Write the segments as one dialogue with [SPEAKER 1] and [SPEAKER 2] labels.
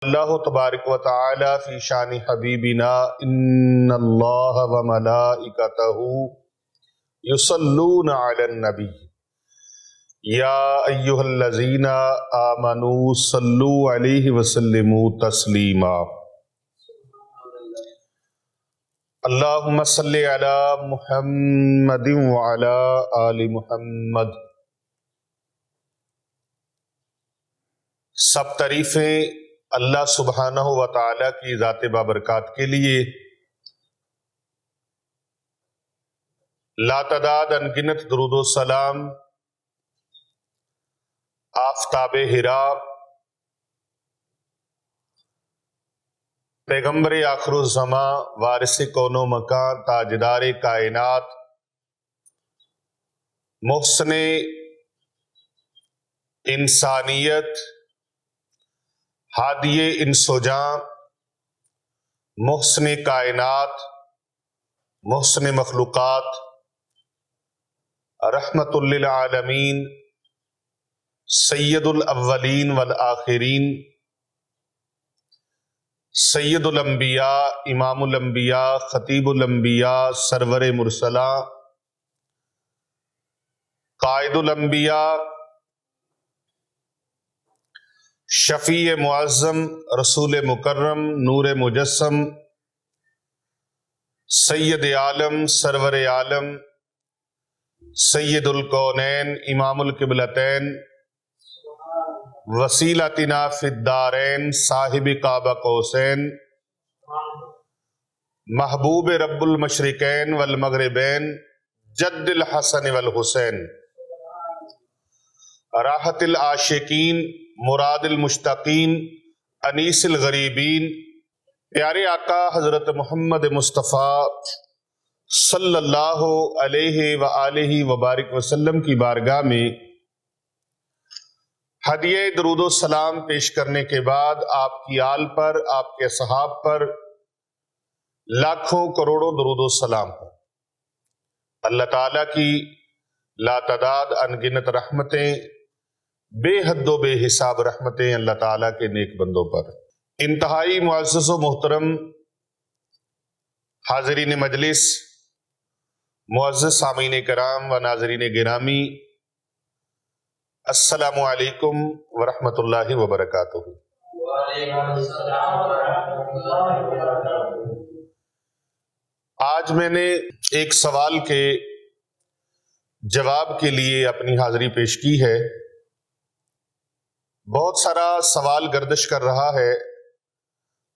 [SPEAKER 1] اللہ تبارک و تعالی فی شان حبیبنا ان اللہ و ملائکتہ یصلون علی النبی یا ایہا الذین آمنوا صلوا علیہ وسلموا تسلیما۔ اللہم صلی علی محمد وعلی آل محمد۔ سب تعریفیں اللہ سبحانہ و تعالیٰ کی ذات بابرکات کے لیے، لاتعداد انگنت درود و سلام آفتاب ہرا، پیغمبر آخر الزماں، وارث کون و مکان، تاجدار کائنات، محسن انسانیت، ہادی انس و جاں، محسن کائنات، محسن مخلوقات، رحمت للعالمین، سید الاولین والآخرین، سید الانبیاء، امام الانبیاء، خطیب الانبیاء، سرور مرسلاں، قائد الانبیاء، شفیع معظم، رسول مکرم، نور مجسم، سید عالم، سرور عالم، سید الکونین، امام القبلتین، وسیلتنا فی الدارین، صاحب قاب قوسین، محبوب رب المشرقین والمغربین، جد الحسن والحسین، راحت العاشقین، مراد المشتاقین، انیس الغریبین، پیارے آقا حضرت محمد مصطفیٰ صلی اللہ علیہ وآلہ وبارک وسلم کی بارگاہ میں ہدیہ درود و سلام پیش کرنے کے بعد آپ کی آل پر، آپ کے اصحاب پر لاکھوں کروڑوں درود و سلام ہو۔ اللہ تعالیٰ کی لاتعداد انگنت رحمتیں، بے حد و بے حساب رحمتیں اللہ تعالیٰ کے نیک بندوں پر۔ انتہائی معزز و محترم حاضرین مجلس، معزز سامعین کرام و ناظرین گرامی، السلام علیکم ورحمۃ اللہ وبرکاتہ۔ آج میں نے ایک سوال کے جواب کے لیے اپنی حاضری پیش کی ہے۔ بہت سارا سوال گردش کر رہا ہے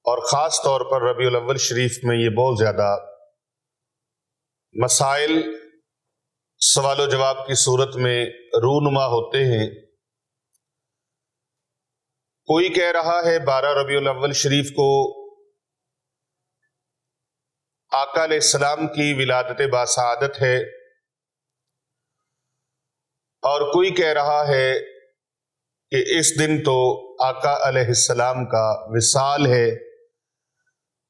[SPEAKER 1] اور خاص طور پر ربیع الاول شریف میں یہ بہت زیادہ مسائل سوال و جواب کی صورت میں رونما ہوتے ہیں۔ کوئی کہہ رہا ہے 12 ربیع الاول شریف کو آقا علیہ السلام کی ولادت باسعادت ہے، اور کوئی کہہ رہا ہے کہ اس دن تو آقا علیہ السلام کا وصال ہے،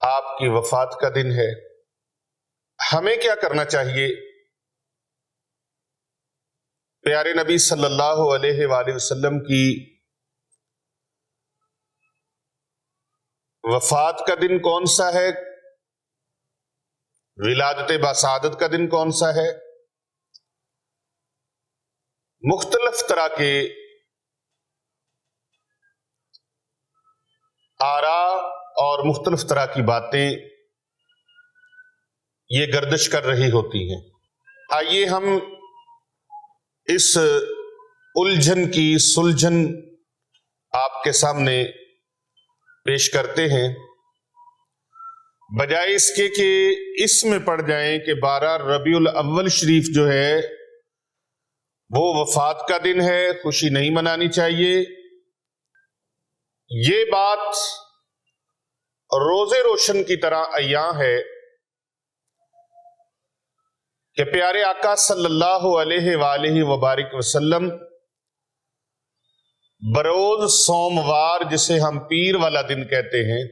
[SPEAKER 1] آپ کی وفات کا دن ہے۔ ہمیں کیا کرنا چاہیے؟ پیارے نبی صلی اللہ علیہ وآلہ وسلم کی وفات کا دن کون سا ہے؟ ولادت باسعادت کا دن کون سا ہے؟ مختلف طرح کے آراء اور مختلف طرح کی باتیں یہ گردش کر رہی ہوتی ہیں۔ آئیے ہم اس الجھن کی سلجھن آپ کے سامنے پیش کرتے ہیں، بجائے اس کے کہ اس میں پڑ جائیں کہ 12 ربیع الاول شریف جو ہے وہ وفات کا دن ہے، خوشی نہیں منانی چاہیے۔ یہ بات روزے روشن کی طرح عیاں ہے کہ پیارے آقا صلی اللہ علیہ وآلہ وبارک وسلم بروز سوموار، جسے ہم پیر والا دن کہتے ہیں،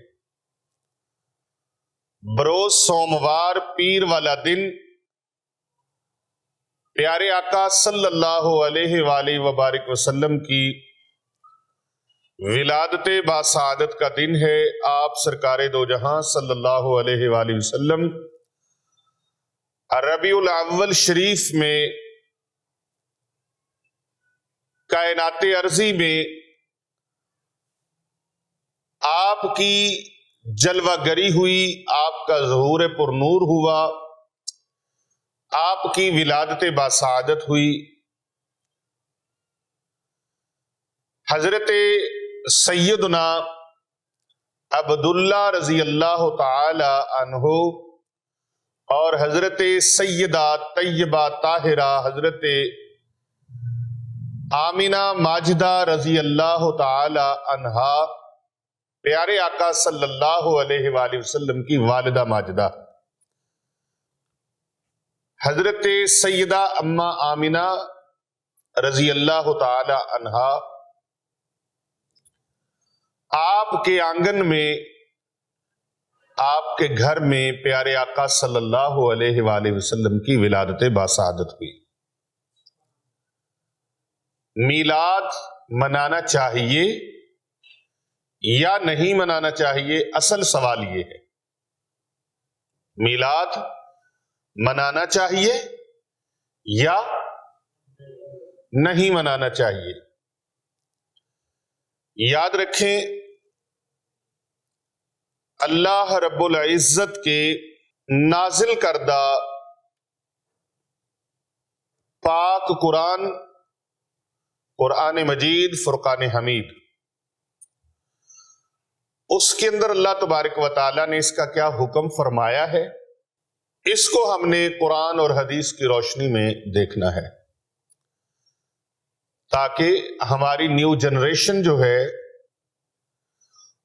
[SPEAKER 1] بروز سوموار پیر والا دن پیارے آقا صلی اللہ علیہ وآلہ وبارک وسلم کی ولادت باسعادت کا دن ہے۔ آپ سرکار دو جہاں صلی اللہ علیہ وآلہ وسلم ربیع الاول شریف میں کائنات ارضی میں آپ کی جلوہ گری ہوئی، آپ کا ظہور پر نور ہوا، آپ کی ولادت باسعادت ہوئی۔ حضرت سیدنا عبداللہ رضی اللہ تعالی عنہ اور حضرت سیدہ طیبہ طاہرہ حضرت آمنہ ماجدہ رضی اللہ تعالی عنہا پیارے آقا صلی اللہ علیہ وآلہ وسلم کی والدہ ماجدہ، حضرت سیدہ اماں آمنہ رضی اللہ تعالی عنہا آپ کے آنگن میں، آپ کے گھر میں پیارے آقا صلی اللہ علیہ وآلہ وسلم کی ولادت باسعادت ہوئی۔ میلاد منانا چاہیے یا نہیں منانا چاہیے؟ اصل سوال یہ ہے، میلاد منانا چاہیے یا نہیں منانا چاہیے؟ یاد رکھیں، اللہ رب العزت کے نازل کردہ پاک قرآن مجید فرقان حمید، اس کے اندر اللہ تبارک و تعالیٰ نے اس کا کیا حکم فرمایا ہے، اس کو ہم نے قرآن اور حدیث کی روشنی میں دیکھنا ہے، تاکہ ہماری نیو جنریشن جو ہے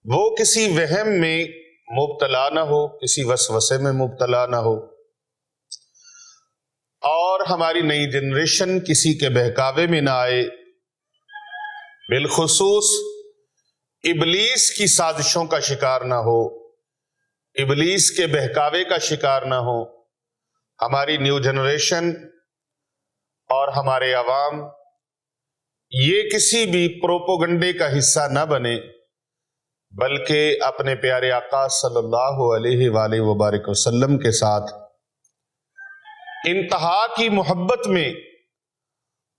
[SPEAKER 1] وہ کسی وہم میں مبتلا نہ ہو، کسی وسوسے میں مبتلا نہ ہو، اور ہماری نئی جنریشن کسی کے بہکاوے میں نہ آئے، بالخصوص ابلیس کی سازشوں کا شکار نہ ہو، ابلیس کے بہکاوے کا شکار نہ ہو۔ ہماری نیو جنریشن اور ہمارے عوام یہ کسی بھی پروپوگنڈے کا حصہ نہ بنے، بلکہ اپنے پیارے آقا صلی اللہ علیہ وآلہ وبارک وسلم کے ساتھ انتہا کی محبت میں،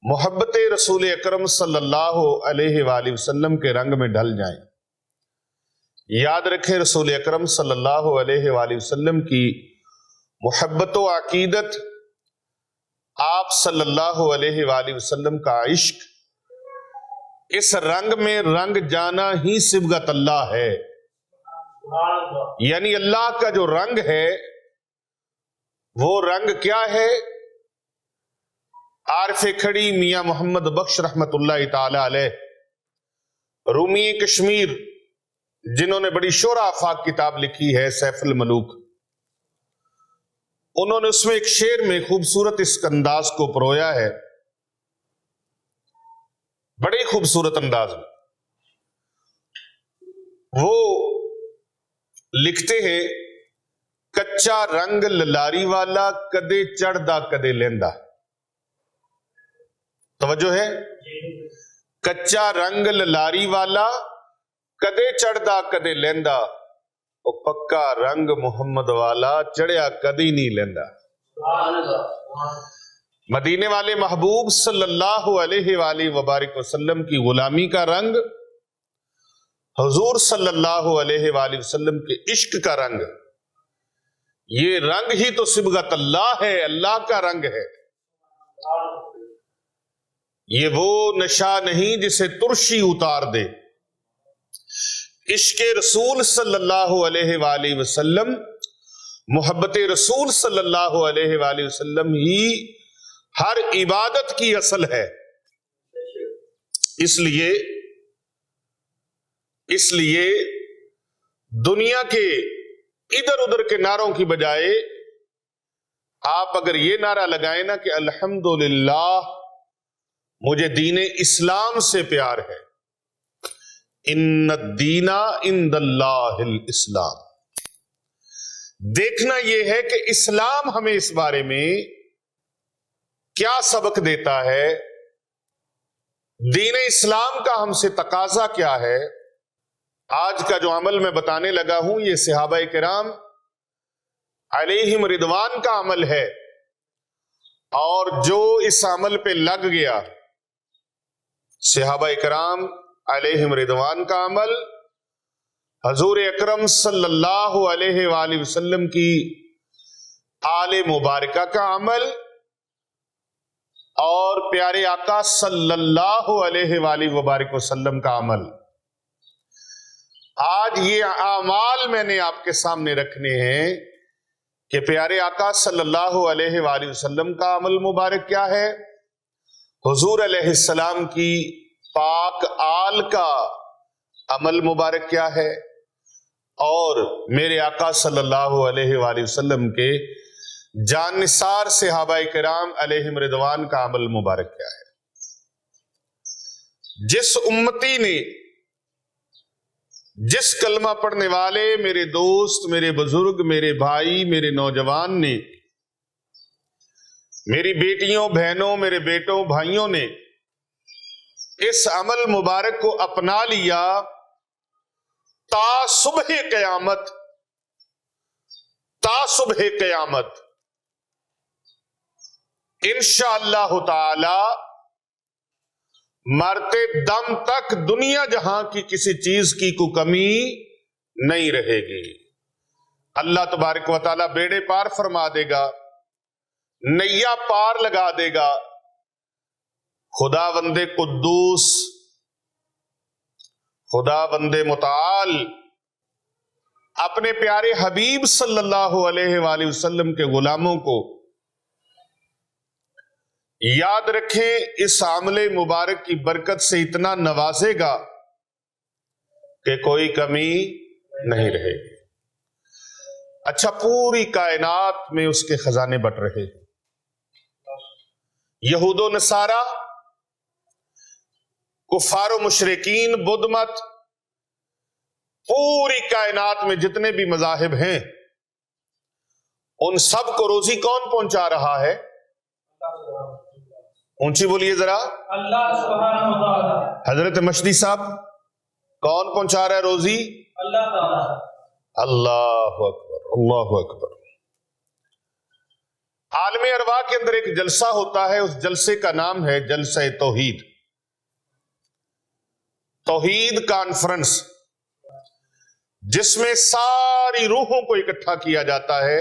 [SPEAKER 1] محبت رسول اکرم صلی اللہ علیہ وآلہ وسلم کے رنگ میں ڈھل جائیں۔ یاد رکھیں، رسول اکرم صلی اللہ علیہ وآلہ وسلم کی محبت و عقیدت، آپ صلی اللہ علیہ وآلہ وسلم کا عشق، اس رنگ میں رنگ جانا ہی صبغت اللہ ہے۔ یعنی اللہ کا جو رنگ ہے وہ رنگ کیا ہے؟ عارف کھڑی میاں محمد بخش رحمت اللہ تعالی علیہ، رومی کشمیر، جنہوں نے بڑی شورا آفاق کتاب لکھی ہے سیف الملوک، انہوں نے اس میں ایک شعر میں خوبصورت اس انداز کو پرویا ہے، بڑے خوبصورت انداز میں وہ لکھتے ہیں، کچا رنگ للاری والا کدے چڑھدا کدے لیندا۔ توجہ ہے؟ کچا رنگ للاری والا کدے چڑھدا کدے لیندا، او پکا رنگ محمد والا چڑھیا کدی نہیں لیندا۔ مدینے والے محبوب صلی اللہ علیہ وآلہ وبارک وسلم کی غلامی کا رنگ، حضور صلی اللہ علیہ وآلہ وسلم کے عشق کا رنگ، یہ رنگ ہی تو صبغت اللہ ہے، اللہ کا رنگ ہے۔ یہ وہ نشہ نہیں جسے ترشی اتار دے۔ عشق رسول صلی اللہ علیہ وآلہ وسلم، محبت رسول صلی اللہ علیہ وآلہ وسلم ہی ہر عبادت کی اصل ہے۔ اس لیے دنیا کے ادھر ادھر کے نعروں کی بجائے آپ اگر یہ نعرہ لگائیں نا کہ الحمدللہ مجھے دین اسلام سے پیار ہے، ان الدین عند اللہ الاسلام، دیکھنا یہ ہے کہ اسلام ہمیں اس بارے میں کیا سبق دیتا ہے دین اسلام کا ہم سے تقاضا کیا ہے؟ آج کا جو عمل میں بتانے لگا ہوں یہ صحابہ کرام علیہم رضوان کا عمل ہے، اور جو اس عمل پہ لگ گیا، صحابہ کرام علیہم رضوان کا عمل، حضور اکرم صلی اللہ علیہ وآلہ وسلم کی آل مبارکہ کا عمل، اور پیارے آقا صلی اللہ علیہ وآلہ وبارک وسلم کا عمل، آج یہ اعمال میں نے آپ کے سامنے رکھنے ہیں کہ پیارے آقا صلی اللہ علیہ وآلہ وسلم کا عمل مبارک کیا ہے، حضور علیہ السلام کی پاک آل کا عمل مبارک کیا ہے، اور میرے آقا صلی اللہ علیہ وآلہ وسلم کے جان نثار صحابہ کرام علیہم رضوان کا عمل مبارک کیا ہے۔ جس امتی نے، جس کلمہ پڑھنے والے میرے دوست، میرے بزرگ، میرے بھائی، میرے نوجوان نے، میری بیٹیوں، بہنوں، میرے بیٹوں، بھائیوں نے اس عمل مبارک کو اپنا لیا، تا صبح قیامت، تا صبح قیامت انشاءاللہ تعالی مرتے دم تک دنیا جہاں کی کسی چیز کی کوئی کمی نہیں رہے گی۔ اللہ تبارک و تعالی بیڑے پار فرما دے گا، نیا پار لگا دے گا۔ خدا بندے قدوس، خدا بندے متعال اپنے پیارے حبیب صلی اللہ علیہ وآلہ وسلم کے غلاموں کو یاد رکھیں، اس عمل مبارک کی برکت سے اتنا نوازے گا کہ کوئی کمی نہیں رہے گی۔ اچھا، پوری کائنات میں اس کے خزانے بٹ رہے ہیں۔ یہود و نصارہ، کفار و مشرکین، بدھ مت، پوری کائنات میں جتنے بھی مذاہب ہیں، ان سب کو روزی کون پہنچا رہا ہے؟ اونچی بولیے ذرا،
[SPEAKER 2] اللہ سبحانہ و تعالی۔
[SPEAKER 1] حضرت مشدی صاحب، کون پہنچا رہا ہے روزی؟
[SPEAKER 2] اللہ تعالی۔
[SPEAKER 1] اللہ اکبر، اللہ اکبر۔ عالم ارواح کے اندر ایک جلسہ ہوتا ہے، اس جلسے کا نام ہے جلسہ توحید، توحید کانفرنس، جس میں ساری روحوں کو اکٹھا کیا جاتا ہے۔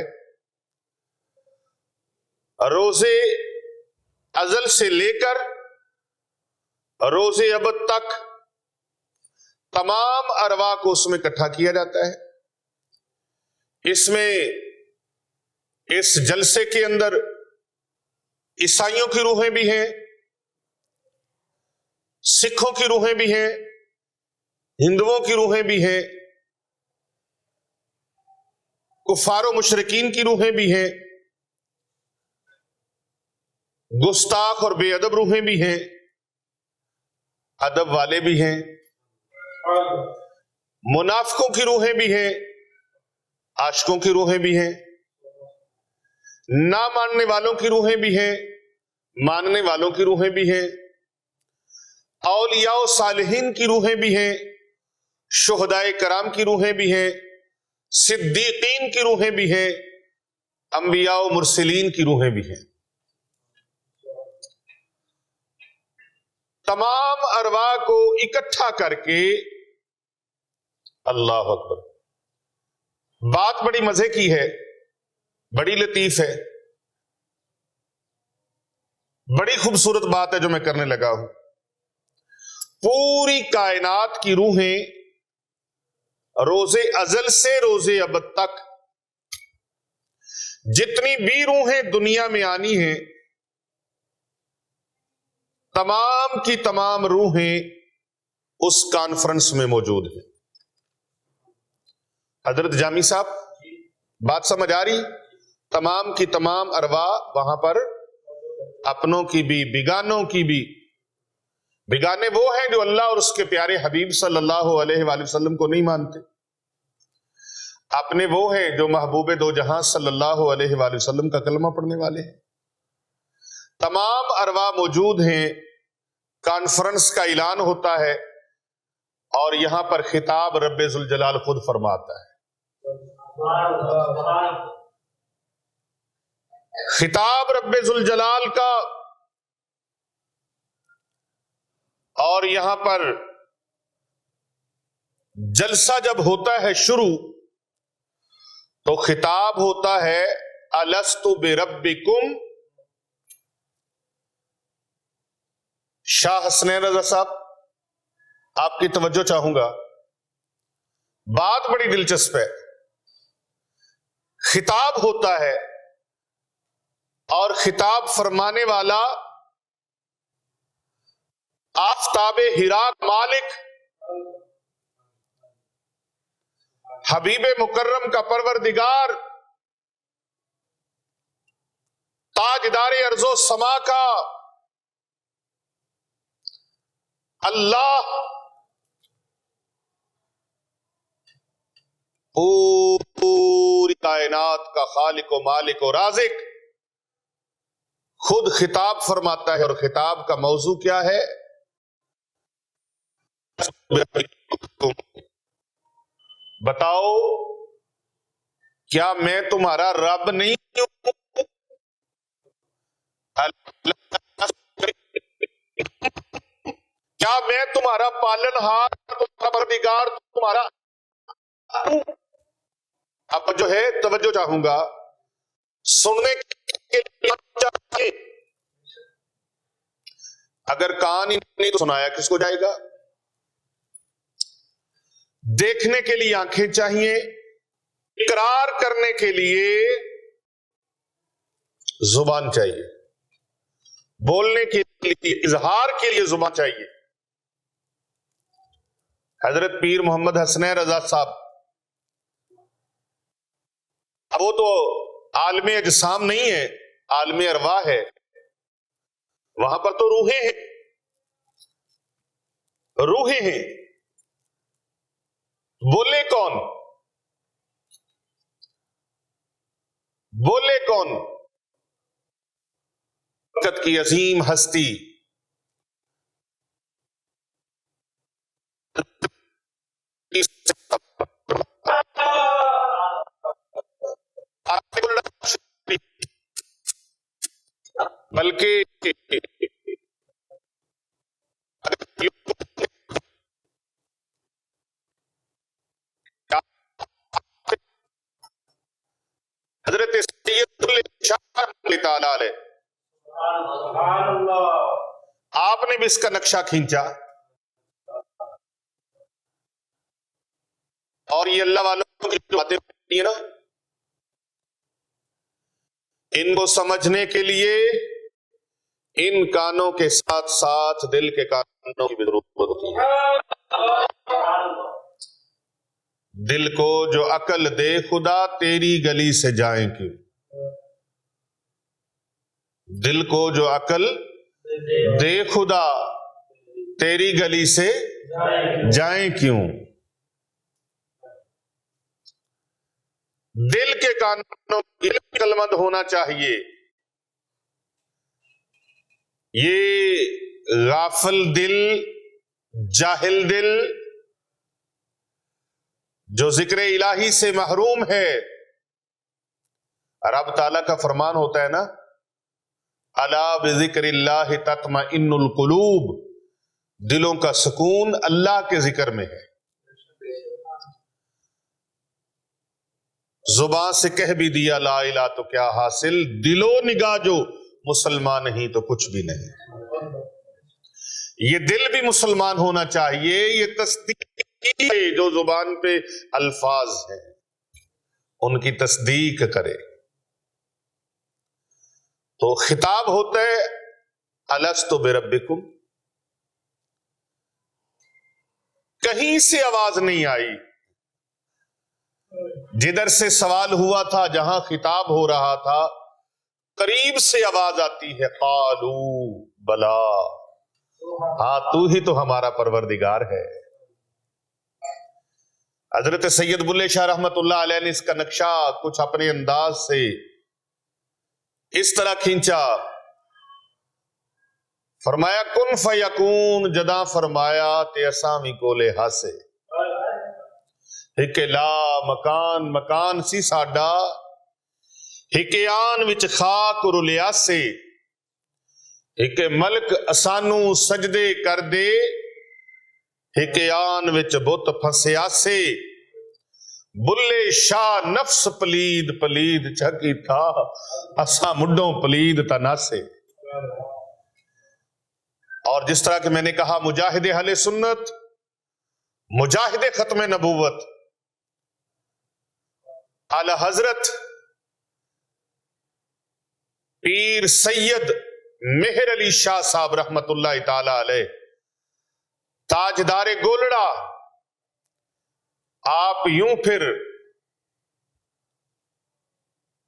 [SPEAKER 1] روز ازل سے لے کر روز ابد تک تمام ارواح کو اس میں اکٹھا کیا جاتا ہے۔ اس میں، اس جلسے کے اندر عیسائیوں کی روحیں بھی ہیں، سکھوں کی روحیں بھی ہیں، ہندوؤں کی روحیں بھی ہیں، کفار و مشرکین کی روحیں بھی ہیں، گستاخ اور بے ادب روحیں بھی ہیں، ادب والے بھی ہیں، منافقوں کی روحیں بھی ہیں، عاشقوں کی روحیں بھی ہیں، نہ ماننے والوں کی روحیں بھی ہیں، ماننے والوں کی روحیں بھی ہیں، اولیاء و صالحین کی روحیں بھی ہیں، شہدائے کرام کی روحیں بھی ہیں، صدیقین کی روحیں بھی ہیں، انبیاء و مرسلین کی روحیں بھی ہیں۔ تمام ارواح کو اکٹھا کر کے، اللہ اکبر، بات بڑی مزے کی ہے، بڑی لطیف ہے، بڑی خوبصورت بات ہے جو میں کرنے لگا ہوں۔ پوری کائنات کی روحیں روز ازل سے روز ابد تک جتنی بھی روحیں دنیا میں آنی ہیں، تمام کی تمام روحیں اس کانفرنس میں موجود ہیں۔ حضرت جامی صاحب، بات سمجھ آ رہی؟ تمام کی تمام ارواح وہاں پر، اپنوں کی بھی، بیگانوں کی بھی۔ بیگانے وہ ہیں جو اللہ اور اس کے پیارے حبیب صلی اللہ علیہ وآلہ وسلم کو نہیں مانتے، اپنے وہ ہیں جو محبوب دو جہاں صلی اللہ علیہ وآلہ وسلم کا کلمہ پڑھنے والے ہیں۔ تمام ارواح موجود ہیں کانفرنس کا اعلان ہوتا ہے اور یہاں پر خطاب رب ذوالجلال خود فرماتا ہے. خطاب رب ذوالجلال کا، اور یہاں پر جلسہ جب ہوتا ہے شروع تو خطاب ہوتا ہے الست بربکم. شاہ حسنین رضا صاحب، آپ کی توجہ چاہوں گا، بات بڑی دلچسپ ہے. خطاب ہوتا ہے اور خطاب فرمانے والا آفتاب حرا مالک حبیب مکرم کا پروردگار، تاجدار ارض و سما کا اللہ، پوری کائنات کا خالق و مالک و رازق خود خطاب فرماتا ہے. اور خطاب کا موضوع کیا ہے؟ بتاؤ کیا میں تمہارا رب نہیں ہوں؟ کیا میں تمہارا پالن ہار، تمہارا پروردگار، تمہارا؟ اب جو ہے توجہ چاہوں گا سننے کے لیے. اگر کان ہی نہیں تو سنایا کس کو جائے گا؟ دیکھنے کے لیے آنکھیں چاہیے، اقرار کرنے کے لیے زبان چاہیے، بولنے کے لیے، اظہار کے لیے زبان چاہیے. حضرت پیر محمد حسنین رضا صاحب، اب وہ تو عالم اجسام نہیں ہے، عالم ارواح ہے، وہاں پر تو روحیں ہیں، روحیں ہیں. بولے کون؟ بولے کون؟ وقت کی عظیم ہستی بلکہ حضرت سید آپ نے بھی اس کا نقشہ کھینچا، اور یہ اللہ والوں کی باتیں ہوتی ہیں نا، ان کو سمجھنے کے لیے ان کانوں کے ساتھ ساتھ دل کے کانوں کی بھی ضرورت ہوتی ہے. دل کو جو عقل دے خدا تیری گلی سے جائیں کیوں؟ دل کو جو عقل دے خدا تیری گلی سے جائیں کیوں؟ دل کے کانوں کی عقل مند ہونا چاہیے. یہ غافل دل، جاہل دل جو ذکر الہی سے محروم ہے، رب تعالیٰ کا فرمان ہوتا ہے نا، الا بذکر اللہ تطمئن القلوب، دلوں کا سکون اللہ کے ذکر میں ہے. زبان سے کہہ بھی دیا لا الہ تو کیا حاصل، دل و نگاہ جو مسلمان نہیں تو کچھ بھی نہیں. یہ دل بھی مسلمان ہونا چاہیے. یہ تصدیق جو زبان پہ الفاظ ہیں ان کی تصدیق کرے. تو خطاب ہوتا ہے الست بربکم. کہیں سے آواز نہیں آئی، جدھر سے سوال ہوا تھا، جہاں خطاب ہو رہا تھا، قریب سے آواز آتی ہے قالو بلا، ہاں تو ہی تو ہمارا پروردگار ہے. حضرت سید بلے شاہ رحمت اللہ علیہ نے اس کا نقشہ کچھ اپنے انداز سے اس طرح کھینچا، فرمایا کن فیکون، جداں فرمایا تے اساں وی کولے ہاسے، ایک لا مکان، مکان سی ساڈا، ایک آن وچ خاک رلیا سے، ایک ملک اسانو سجدے کر دے، ایک آن وچ بت پھسیا سے، بلے شاہ نفس پلید پلید چھکی تھا، اساں مڈوں پلید تناسے۔ اور جس طرح کہ میں نے کہا مجاہد اہل سنت، مجاہد ختم نبوت اعلی حضرت پیر سید مہر علی شاہ صاحب رحمت اللہ تعالی علیہ، تاجدار گولڑا، آپ یوں پھر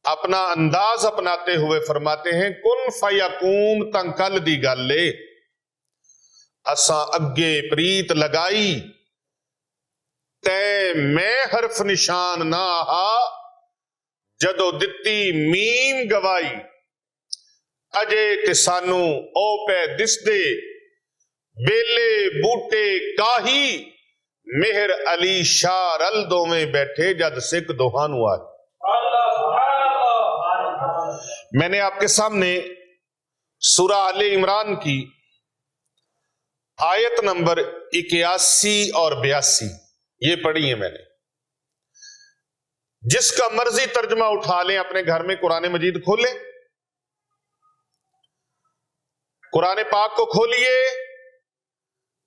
[SPEAKER 1] اپنا انداز اپناتے ہوئے فرماتے ہیں کن فیکون تنکل دی گلے، اساں اگے پریت لگائی تے میں حرف نشان نہ آہا، جدو دتی میم گوائی، اجے تے سانو او پہ دس دے، بیلے بوٹے کاہی، مہر علی شاہ رل دوویں بیٹھے جد سکھ دوہانو آئے۔ میں نے آپ کے سامنے سورہ آل عمران کی آیت نمبر 81 اور 82 یہ پڑھی ہے میں نے۔ جس کا مرضی ترجمہ اٹھا لیں، اپنے گھر میں قرآن مجید کھولیں، قرآن پاک کو کھولیے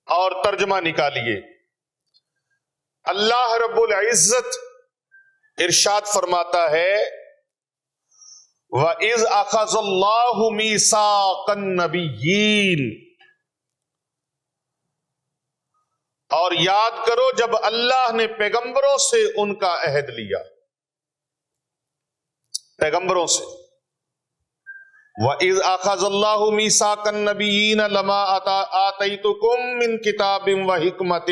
[SPEAKER 1] اور ترجمہ نکالیے۔ اللہ رب العزت ارشاد فرماتا ہے وَإِذْ أَخَذَ اللَّهُ مِيثَاقَ النَّبِيِّينَ، اور یاد کرو جب اللہ نے پیغمبروں سے ان کا عہد لیا، پیغمبروں سے۔ وَإِذْ أَخَذَ اللَّهُ مِيثَاقَ النَّبِيِّينَ لَمَا آتَيْتُكُم مِّن كِتَابٍ وَحِكْمَةٍ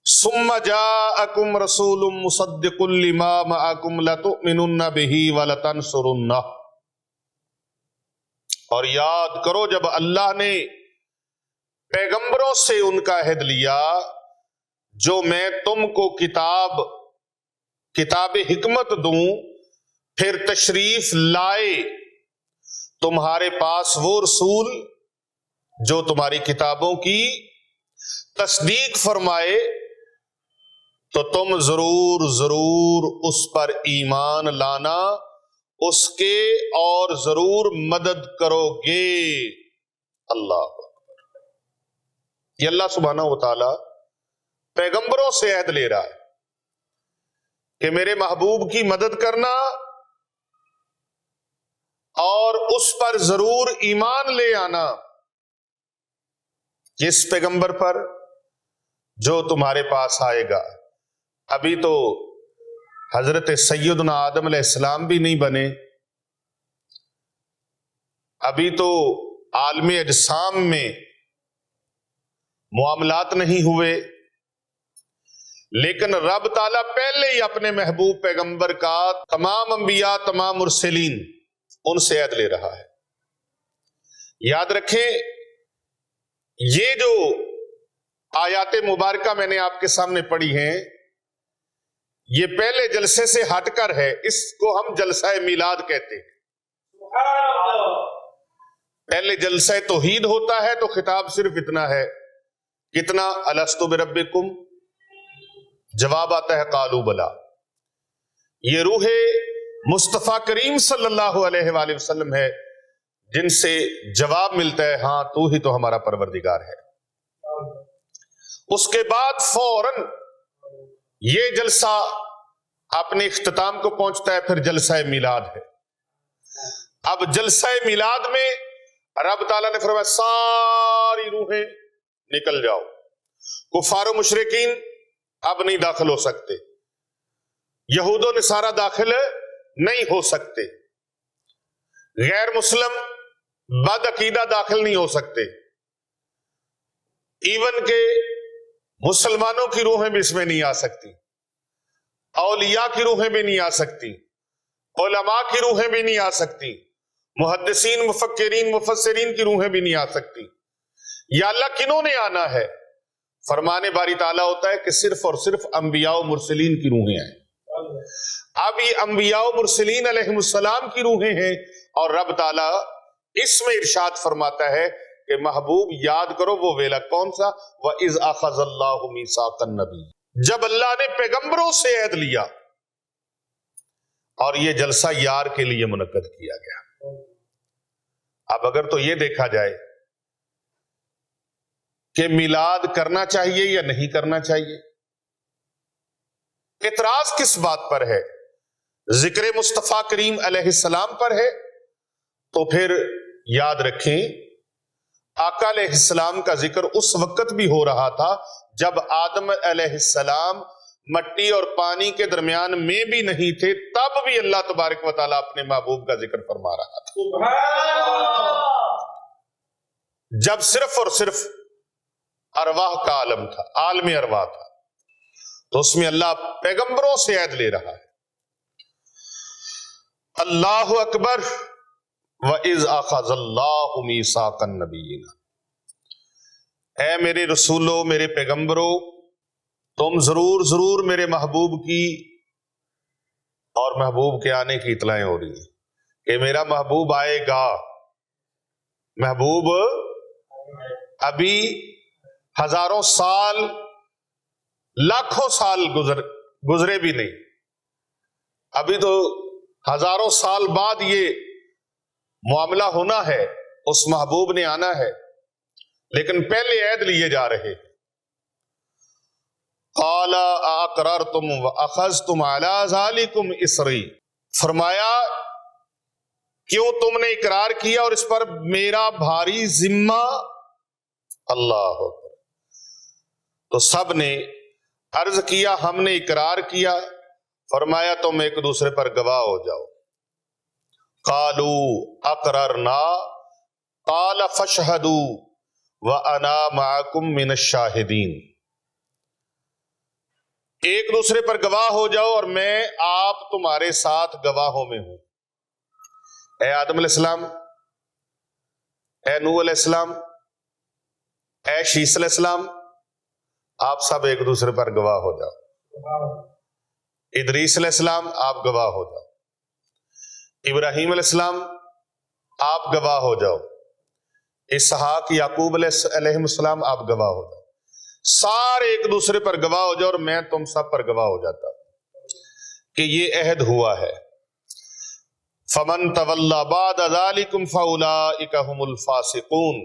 [SPEAKER 1] ثُمَّ جَاءَكُمْ رَسُولٌ مُصَدِّقٌ لِّمَا مَعَكُمْ لَتُؤْمِنُنَّ بِهِ وَلَتَنصُرُنَّهُ، اور یاد کرو جب اللہ نے پیغمبروں سے ان کا عہد لیا، جو میں تم کو کتاب حکمت دوں، پھر تشریف لائے تمہارے پاس وہ رسول جو تمہاری کتابوں کی تصدیق فرمائے، تو تم ضرور اس پر ایمان لانا، اس کے اور ضرور مدد کرو گے۔ اللہ اکبر۔ یہ اللہ سبحانہ و تعالی پیغمبروں سے عہد لے رہا ہے کہ میرے محبوب کی مدد کرنا اور اس پر ضرور ایمان لے آنا، جس پیغمبر پر جو تمہارے پاس آئے گا۔ ابھی تو حضرت سیدنا آدم علیہ السلام بھی نہیں بنے، ابھی تو عالم اجسام میں معاملات نہیں ہوئے، لیکن رب تعالیٰ پہلے ہی اپنے محبوب پیغمبر کا تمام انبیاء، تمام مرسلین، ان سے عہد لے رہا ہے۔ یاد رکھیں، یہ جو آیات مبارکہ میں نے آپ کے سامنے پڑھی ہیں، یہ پہلے جلسے سے ہٹ کر ہے، اس کو ہم جلسہ میلاد کہتے ہیں۔ پہلے جلسہ توحید ہوتا ہے تو خطاب صرف اتنا ہے، کتنا الستو بربکم، جواب آتا ہے قالوا بلا۔ یہ روح مصطفیٰ کریم صلی اللہ علیہ وآلہ وسلم ہے جن سے جواب ملتا ہے ہاں تو ہی تو ہمارا پروردگار ہے۔ اس کے بعد فوراً یہ جلسہ اپنے اختتام کو پہنچتا ہے، پھر جلسہ میلاد ہے۔ اب جلسہ میلاد میں رب تعالیٰ نے فرمایا ساری روحیں نکل جاؤ، کفار و مشرکین اب نہیں داخل ہو سکتے، یہود و نصارہ داخل نہیں ہو سکتے، غیر مسلم بد عقیدہ داخل نہیں ہو سکتے، ایون کہ مسلمانوں کی روحیں بھی اس میں نہیں آ سکتی، اولیاء کی روحیں بھی نہیں آ سکتی، علماء کی روحیں بھی نہیں آ سکتی، محدثین، مفکرین، مفسرین کی روحیں بھی نہیں آ سکتی. یا اللہ کنہوں نے آنا ہے؟ فرمانے باری تعالیٰ ہوتا ہے کہ صرف اور صرف انبیاء و مرسلین کی روحیں آئیں. اب یہ انبیاء و مرسلین علیہ السلام کی روحیں ہیں، اور رب تعالیٰ اس میں ارشاد فرماتا ہے کہ محبوب یاد کرو وہ ویلا کون سا؟ وَإِذْ أَخَذَ اللَّهُ مِيثَاقَ النَّبِيِّينَ، جب اللہ نے پیغمبروں سے عہد لیا. اور یہ جلسہ یار کے لیے منعقد کیا گیا. اب اگر تو یہ دیکھا جائے کہ میلاد کرنا چاہیے یا نہیں کرنا چاہیے، اعتراض کس بات پر ہے؟ ذکر مصطفیٰ کریم علیہ السلام پر ہے. تو پھر یاد رکھیں آقا علیہ السلام کا ذکر اس وقت بھی ہو رہا تھا جب آدم علیہ السلام مٹی اور پانی کے درمیان میں بھی نہیں تھے، تب بھی اللہ تبارک و تعالیٰ اپنے محبوب کا ذکر فرما رہا تھا. جب صرف اور صرف ارواح کا عالم تھا، عالم ارواح تھا، تو اس میں اللہ پیغمبروں سے عہد لے رہا ہے. اللہ اکبر. وَإِذْ أَخَذَ اللَّهُ مِيثَاقَ النَّبِيِّينَ، اے میرے رسولو، میرے پیغمبرو، تم ضرور میرے محبوب کی اور محبوب کے آنے کی اطلاعیں ہو رہی ہیں کہ میرا محبوب آئے گا. محبوب ابھی ہزاروں سال، لاکھوں سال گزرے بھی نہیں، ابھی تو ہزاروں سال بعد یہ معاملہ ہونا ہے. اس محبوب نے آنا ہے، لیکن پہلے عہد لیے جا رہے. قال اقررتم واخذتم على ذلكم اصری، فرمایا کیوں تم نے اقرار کیا اور اس پر میرا بھاری ذمہ. اللہ اکبر. تو سب نے عرض کیا ہم نے اقرار کیا. فرمایا تم ایک دوسرے پر گواہ ہو جاؤ. قالوا اقررنا قال فاشهدوا وانا معكم من الشاہدین. ایک دوسرے پر گواہ ہو جاؤ اور میں آپ تمہارے ساتھ گواہوں میں ہوں. اے آدم علیہ السلام، اے نوح علیہ السلام، اے شیس علیہ السلام، آپ سب ایک دوسرے پر گواہ ہو جاؤ. ادریس علیہ السلام آپ گواہ ہو جاؤ. ابراہیم علیہ السلام آپ گواہ ہو جاؤ. اسحاق یعقوب علیہ السلام آپ گواہ ہو جاؤ. سارے ایک دوسرے پر گواہ ہو جاؤ اور میں تم سب پر گواہ ہو جاتا کہ یہ عہد ہوا ہے. فمن تولی بعد ذلکم فاولئک هم الفاسقون،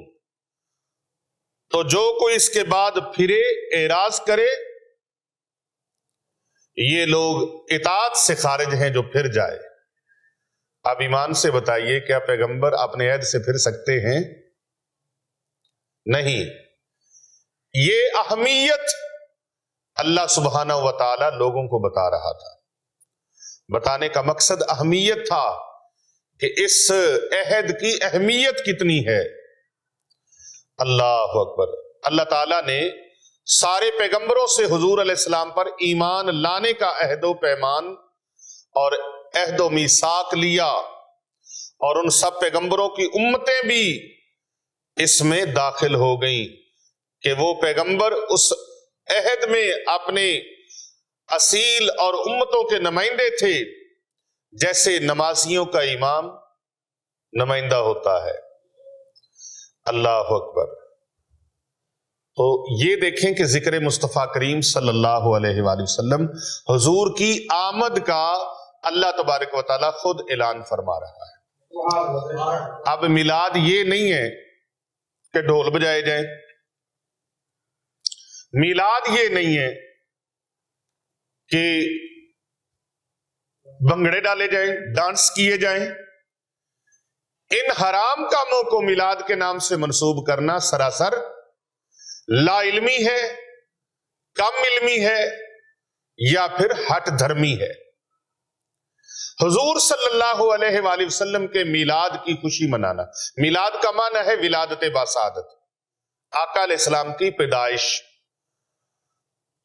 [SPEAKER 1] تو جو کوئی اس کے بعد پھرے، اعراض کرے، یہ لوگ اطاعت سے خارج ہیں جو پھر جائے. اب ایمان سے بتائیے کیا پیغمبر اپنے عہد سے پھر سکتے ہیں؟ نہیں. یہ اہمیت اللہ سبحانہ و تعالی لوگوں کو بتا رہا تھا. بتانے کا مقصد اہمیت تھا کہ اس عہد کی اہمیت کتنی ہے. اللہ اکبر. اللہ تعالیٰ نے سارے پیغمبروں سے حضور علیہ السلام پر ایمان لانے کا عہد و پیمان اور عہد و میثاق لیا، اور ان سب پیغمبروں کی امتیں بھی اس میں داخل ہو گئیں کہ وہ پیغمبر اس عہد میں اپنے اصیل اور امتوں کے نمائندے تھے، جیسے نمازیوں کا امام نمائندہ ہوتا ہے. اللہ اکبر. تو یہ دیکھیں کہ ذکر مصطفیٰ کریم صلی اللہ علیہ وآلہ وسلم حضور کی آمد کا اللہ تبارک و تعالیٰ خود اعلان فرما رہا ہے. اب میلاد یہ نہیں ہے کہ ڈھول بجائے جائیں، میلاد یہ نہیں ہے کہ بھنگڑے ڈالے جائیں، ڈانس کیے جائیں. ان حرام کاموں کو میلاد کے نام سے منسوب کرنا سراسر لا علمی ہے، کم علمی ہے، یا پھر ہٹ دھرمی ہے. حضور صلی اللہ علیہ وآلہ وسلم کے میلاد کی خوشی منانا، میلاد کا معنی ہے ولادت باسعادت، آقا علیہ السلام کی پیدائش.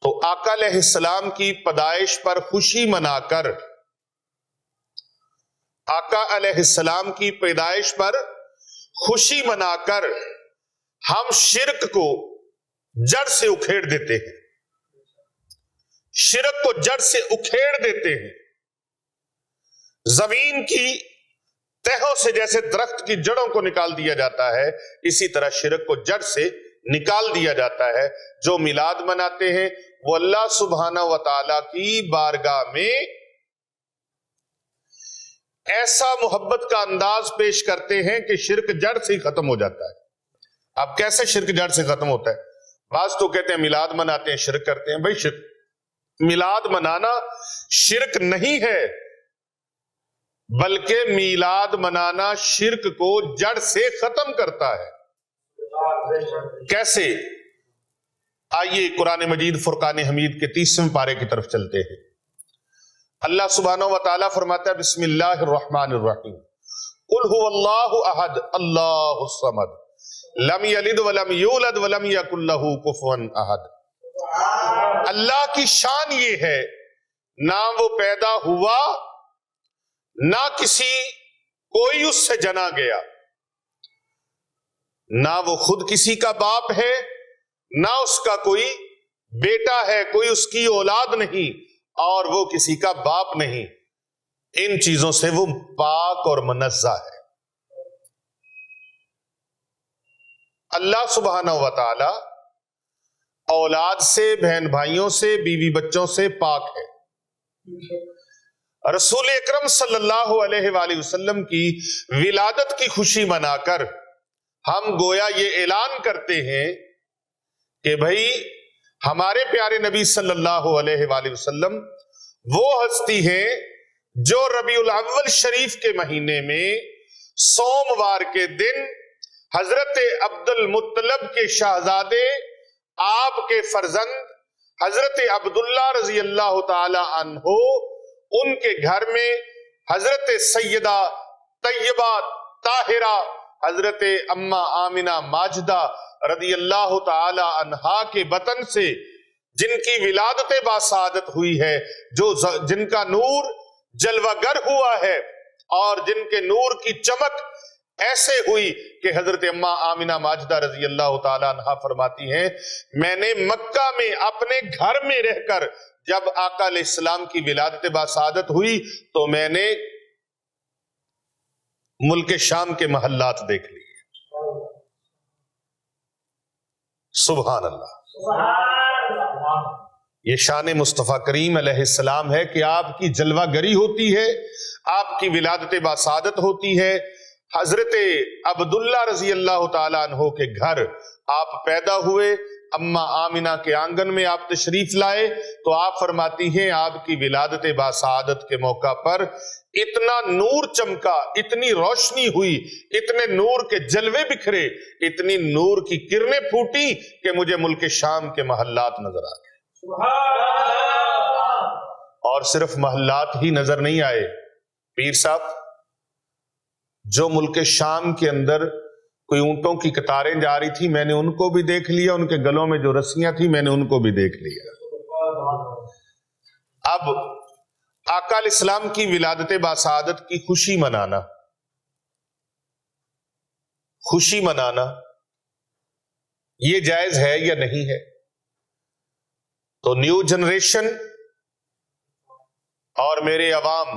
[SPEAKER 1] تو آقا علیہ السلام کی پیدائش پر خوشی منا کر آقا علیہ السلام کی پیدائش پر خوشی منا کر ہم شرک کو جڑ سے اکھیڑ دیتے ہیں، شرک کو جڑ سے اکھیڑ دیتے ہیں۔ زمین کی تہوں سے جیسے درخت کی جڑوں کو نکال دیا جاتا ہے، اسی طرح شرک کو جڑ سے نکال دیا جاتا ہے۔ جو میلاد مناتے ہیں وہ اللہ سبحانہ و تعالی کی بارگاہ میں ایسا محبت کا انداز پیش کرتے ہیں کہ شرک جڑ سے ہی ختم ہو جاتا ہے۔ اب کیسے شرک جڑ سے ختم ہوتا ہے؟ بعض تو کہتے ہیں میلاد مناتے ہیں شرک کرتے ہیں۔ بھائی میلاد منانا شرک نہیں ہے، بلکہ میلاد منانا شرک کو جڑ سے ختم کرتا ہے۔ کیسے؟ آئیے قرآن مجید فرقان حمید کے 30ویں پارے کی طرف چلتے ہیں۔ اللہ سبحانہ و تعالیٰ فرماتا ہے بسم اللہ الرحمن الرحیم قل هو اللہ احد اللہ الصمد لم یلد ولم یولد ولم یکن لہ کفوا احد۔ اللہ کی شان یہ ہے، نہ وہ پیدا ہوا نہ کسی کوئی اس سے جنا گیا، نہ وہ خود کسی کا باپ ہے نہ اس کا کوئی بیٹا ہے، کوئی اس کی اولاد نہیں اور وہ کسی کا باپ نہیں۔ ان چیزوں سے وہ پاک اور منزہ ہے۔ اللہ سبحانہ و تعالی اولاد سے، بہن بھائیوں سے، بیوی بچوں سے پاک ہے۔ رسول اکرم صلی اللہ علیہ وآلہ وسلم کی ولادت کی خوشی منا کر ہم گویا یہ اعلان کرتے ہیں کہ بھئی ہمارے پیارے نبی صلی اللہ علیہ وآلہ وسلم وہ ہستی ہیں جو ربیع الاول شریف کے مہینے میں سوموار کے دن حضرت عبد المطلب کے شہزادے آپ کے فرزند حضرت عبداللہ رضی اللہ تعالی عنہ ان کے گھر میں حضرت سیدہ طیبہ طاہرہ حضرت اماں آمنہ ماجدہ رضی اللہ تعالی عنہا کے بطن سے جن کی ولادت باسعادت ہوئی ہے، جن کا نور جلوہ گر ہوا ہے اور جن کے نور کی چمک ایسے ہوئی کہ حضرت اماں آمنہ ماجدہ رضی اللہ تعالی عنہا فرماتی ہیں میں نے مکہ میں اپنے گھر میں رہ کر جب آقا علیہ السلام کی ولادت باسعادت ہوئی تو میں نے ملک شام کے محلات دیکھ لیے۔ سبحان اللہ۔ یہ شان مصطفیٰ کریم علیہ السلام ہے کہ آپ کی جلوہ گری ہوتی ہے، آپ کی ولادت باسعادت ہوتی ہے۔ حضرت عبداللہ رضی اللہ تعالیٰ عنہ کے گھر آپ پیدا ہوئے، اماں آمنہ کے آنگن میں آپ تشریف لائے تو آپ فرماتی ہیں آپ کی ولادت باسعادت کے موقع پر اتنا نور چمکا، اتنی روشنی ہوئی، اتنے نور کے جلوے بکھرے، اتنی نور کی کرنیں پھوٹی کہ مجھے ملک شام کے محلات نظر آ گئے۔ اور صرف محلات ہی نظر نہیں آئے پیر صاحب، جو ملک شام کے اندر کوئی اونٹوں کی قطاریں جا رہی تھی میں نے ان کو بھی دیکھ لیا، ان کے گلوں میں جو رسیاں تھی میں نے ان کو بھی دیکھ لیا۔ اب آقا علیہ السلام کی ولادت باسعادت کی خوشی منانا یہ جائز ہے یا نہیں ہے؟ تو نیو جنریشن اور میرے عوام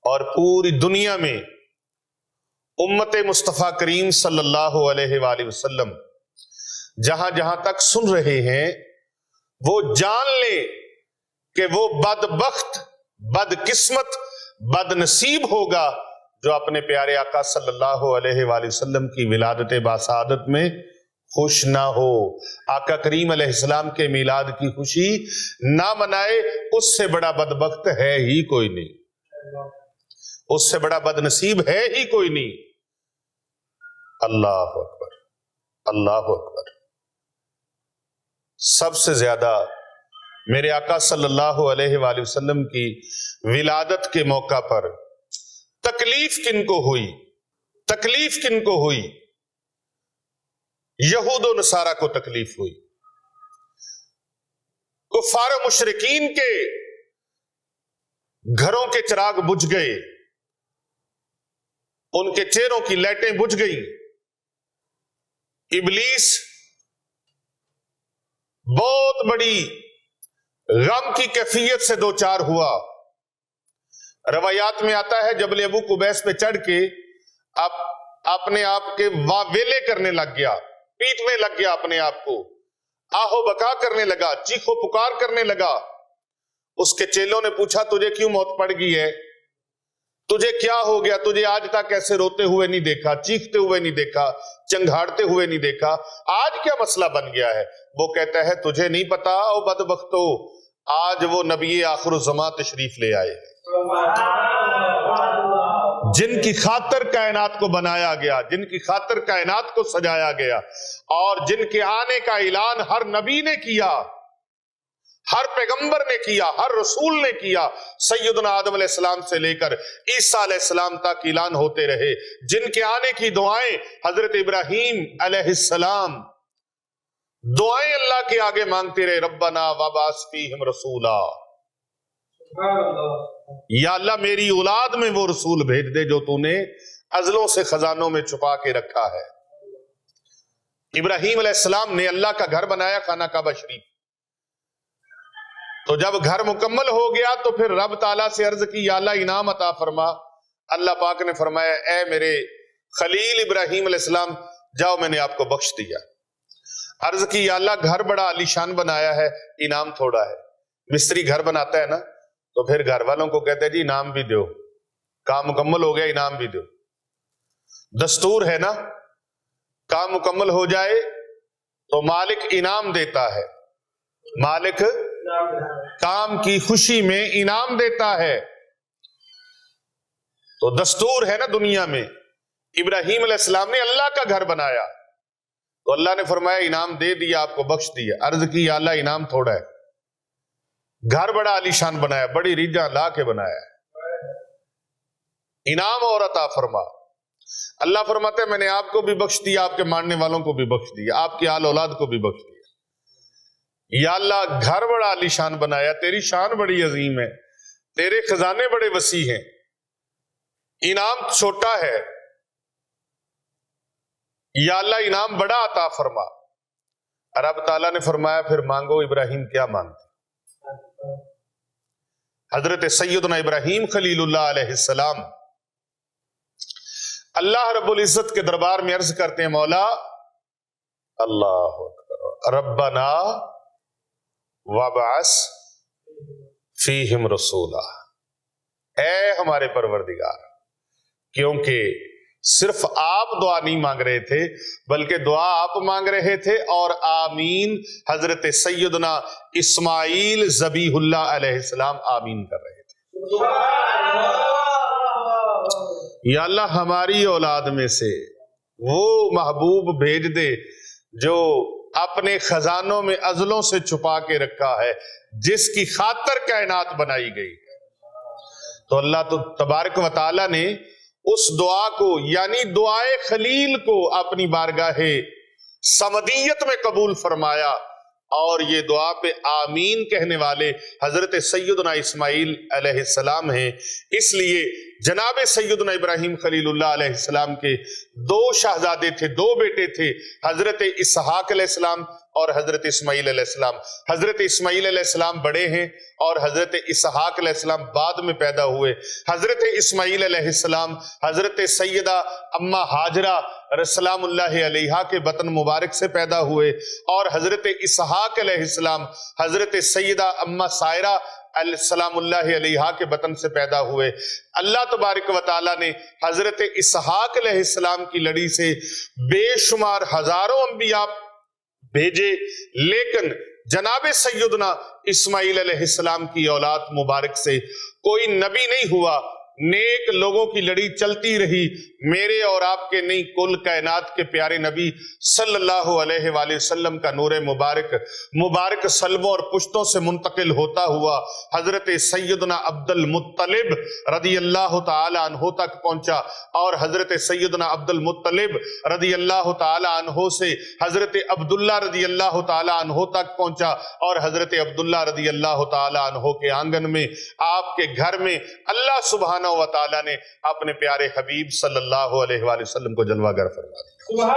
[SPEAKER 1] اور پوری دنیا میں امت مصطفیٰ کریم صلی اللہ علیہ وآلہ وسلم جہاں جہاں تک سن رہے ہیں وہ جان لے کہ وہ بدبخت، بدقسمت، بد نصیب ہوگا جو اپنے پیارے آقا صلی اللہ علیہ وآلہ وسلم کی ولادت باسعادت میں خوش نہ ہو، آقا کریم علیہ السلام کے میلاد کی خوشی نہ منائے۔ اس سے بڑا بدبخت ہے ہی کوئی نہیں، اس سے بڑا بد نصیب ہے ہی کوئی نہیں۔ اللہ اکبر، اللہ اکبر۔ سب سے زیادہ میرے آقا صلی اللہ علیہ وآلہ وسلم کی ولادت کے موقع پر تکلیف کن کو ہوئی؟ تکلیف کن کو ہوئی؟ یہود و نصارہ کو تکلیف ہوئی، کفار و مشرکین کے گھروں کے چراغ بجھ گئے، ان کے چہروں کی لائٹیں بجھ گئیں. ابلیس بہت بڑی غم کی کیفیت سے دو چار ہوا. روایات میں آتا ہے جبل ابو قبیس پہ چڑھ کے اپنے آپ کے ویلے کرنے لگ گیا، پیٹنے لگ گیا اپنے آپ کو، آہو بکا کرنے لگا، چیخو پکار کرنے لگا. اس کے چیلوں نے پوچھا تجھے کیوں موت پڑ گئی ہے، تجھے کیا ہو گیا، تجھے آج تک ایسے روتے ہوئے نہیں دیکھا، چیختے ہوئے نہیں دیکھا، چنگھاڑتے ہوئے نہیں دیکھا، آج کیا مسئلہ بن گیا ہے؟ وہ کہتا ہے تجھے نہیں پتا او بدبختو، آج وہ نبی آخر الزمان تشریف لے آئے ہیں جن کی خاطر کائنات کو بنایا گیا، جن کی خاطر کائنات کو سجایا گیا، اور جن کے آنے کا اعلان ہر نبی نے کیا، ہر پیغمبر نے کیا، ہر رسول نے کیا. سیدنا آدم علیہ السلام سے لے کر عیسیٰ علیہ السلام تک اعلان ہوتے رہے. جن کے آنے کی دعائیں حضرت ابراہیم علیہ السلام دعائیں اللہ کے آگے مانگتے رہے، ربنا وابعث فیہم رسولا، یا اللہ میری اولاد میں وہ رسول بھیج دے جو تو نے ازلوں سے خزانوں میں چھپا کے رکھا ہے. ابراہیم علیہ السلام نے اللہ کا گھر بنایا، خانہ کعبہ شریف. تو جب گھر مکمل ہو گیا تو پھر رب تعالیٰ سے عرض کی یا اللہ انعام عطا فرما. اللہ پاک نے فرمایا اے میرے خلیل ابراہیم علیہ السلام جاؤ میں نے آپ کو بخش دیا. عرض کی یا اللہ گھر بڑا عالی شان بنایا ہے، انعام تھوڑا ہے. مستری گھر بناتا ہے نا تو پھر گھر والوں کو کہتے ہیں جی انعام بھی دو، کام مکمل ہو گیا انعام بھی دو. دستور ہے نا، کام مکمل ہو جائے تو مالک انعام دیتا ہے، مالک کام کی خوشی میں انعام دیتا ہے. تو دستور ہے نا دنیا میں. ابراہیم علیہ السلام نے اللہ کا گھر بنایا تو اللہ نے فرمایا انعام دے دیا، آپ کو بخش دیا. عرض کی یا اللہ انعام تھوڑا ہے، گھر بڑا عالی شان بنایا، بڑی ریجاں لا کے بنایا ہے، انعام اور عطا فرما. اللہ فرماتے ہیں میں نے آپ کو بھی بخش دیا، آپ کے ماننے والوں کو بھی بخش دیا، آپ کی آل اولاد کو بھی بخش دیا. یا اللہ گھر بڑا عالی شان بنایا، تیری شان بڑی عظیم ہے، تیرے خزانے بڑے وسیع ہیں، انعام چھوٹا ہے. یا اللہ انعام بڑا عطا فرما. رب تعالیٰ نے فرمایا پھر مانگو. ابراہیم کیا مانگتے؟ حضرت سیدنا ابراہیم خلیل اللہ علیہ السلام اللہ رب العزت کے دربار میں عرض کرتے ہیں مولا اللہ اکبر ربنا وابعث فیہم رسولا، اے ہمارے پروردگار. کیونکہ صرف آپ دعا نہیں مانگ رہے تھے بلکہ دعا آپ مانگ رہے تھے اور آمین حضرت سیدنا اسماعیل ذبیح اللہ علیہ السلام آمین کر رہے تھے. یا اللہ ہماری اولاد میں سے وہ محبوب بھیج دے جو اپنے خزانوں میں ازلوں سے چھپا کے رکھا ہے، جس کی خاطر کائنات بنائی گئی. تو اللہ تبارک و تعالی نے اس دعا کو یعنی دعائے خلیل کو اپنی بارگاہ صمدیت میں قبول فرمایا، اور یہ دعا پہ آمین کہنے والے حضرت سیدنا اسماعیل علیہ السلام ہیں. اس لیے جناب سیدنا ابراہیم خلیل اللہ علیہ السلام کے دو شہزادے تھے، دو بیٹے تھے، حضرت اسحاق علیہ السلام اور حضرت اسماعیل علیہ السلام. حضرت اسماعیل علیہ السلام بڑے ہیں اور حضرت اسحاق علیہ السلام بعد میں پیدا ہوئے. حضرت اسماعیل علیہ السلام حضرت سیدہ اما ہاجرہ سلام اللہ علیہا کے بطن مبارک سے پیدا ہوئے، اور حضرت اسحاق علیہ السلام حضرت سیدہ اما سائرہ سلام اللہ علیہا کے بطن سے پیدا ہوئے. اللہ تبارک و تعالیٰ نے حضرت اسحاق علیہ السلام کی لڑی سے بے شمار ہزاروں انبیاء بھیجے، لیکن جناب سیدنا اسماعیل علیہ السلام کی اولاد مبارک سے کوئی نبی نہیں ہوا. نیک لوگوں کی لڑی چلتی رہی، میرے اور آپ کے نہیں کل کائنات کے پیارے نبی صلی اللہ علیہ وآلہ وسلم کا نور مبارک سلبوں اور پشتوں سے منتقل ہوتا ہوا حضرت سیدنا عبد المطلب رضی اللہ تعالی عنہ تک پہنچا، اور حضرت سیدنا عبد المطلب رضی اللہ تعالی عنہ سے حضرت عبداللہ رضی اللہ تعالی عنہ تک پہنچا، اور حضرت عبداللہ رضی اللہ تعالی عنہ کے آنگن میں آپ کے گھر میں اللہ سبحانہ سبحانہ و تعالیٰ نے اپنے پیارے حبیب صلی اللہ علیہ وآلہ وسلم کو جلوہ گر فرما دیا۔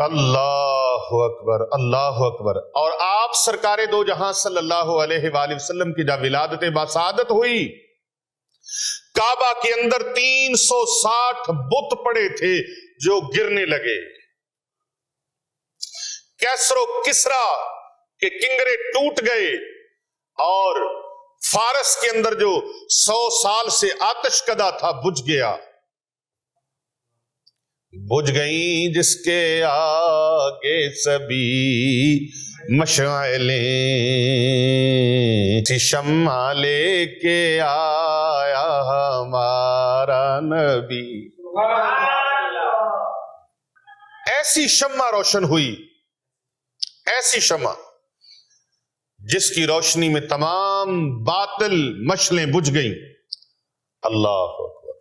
[SPEAKER 1] اللہ اکبر، اللہ اکبر۔ اور آپ سرکار دو جہاں صلی اللہ علیہ وآلہ وسلم کی جب ولادت باسعادت ہوئی، کعبہ کے اندر 360 بت پڑے تھے جو گرنے لگے۔ کیسر و کسرا کے کنگرے ٹوٹ گئے، اور فارس کے اندر جو 100 سال سے آتش کدا تھا بجھ گیا۔ بجھ گئیں جس کے آگے سبھی مشعلیں، شمع لے کے آیا ہمارا نبی۔ ایسی شمع روشن ہوئی، ایسی شمع جس کی روشنی میں تمام باطل مشلیں بجھ گئیں۔ اللہ اکبر،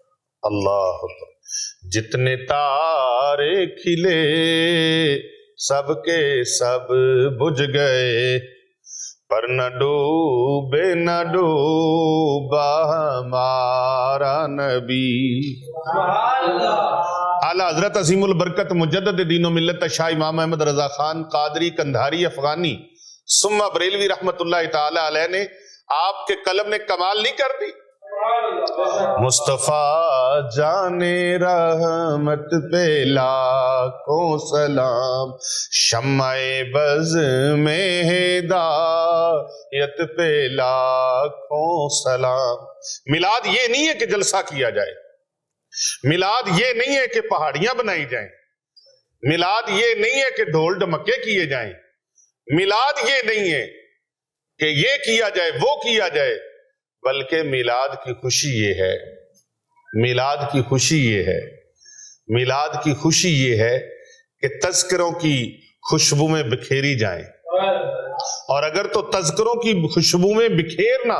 [SPEAKER 1] اللہ اکبر۔ جتنے تارے کھلے سب کے سب بجھ گئے، پر نہ ڈوبے نہ ڈوبا ہمارا نبی۔ اعلیٰ حضرت عظیم البرکت مجدد دین و ملت شاہ امام احمد رضا خان قادری کندھاری افغانی ثم بریلوی رحمت اللہ تعالی علیہ نے آپ کے قلم نے کمال نہیں کر دی۔ مصطفیٰ جانے رحمت پہ لاکھوں سلام، شمع بز میں ہدایت پہ لاکھوں سلام۔ میلاد یہ نہیں ہے کہ جلسہ کیا جائے، میلاد یہ نہیں ہے کہ پہاڑیاں بنائی جائیں، میلاد یہ نہیں ہے کہ ڈھول ڈمکے کیے جائیں، میلاد یہ نہیں ہے کہ یہ کیا جائے وہ کیا جائے، بلکہ میلاد کی خوشی یہ ہے، میلاد کی خوشی یہ ہے، میلاد کی خوشی یہ ہے کہ تذکروں کی خوشبو میں بکھیری جائیں۔ اور اگر تو تذکروں کی خوشبو میں بکھیرنا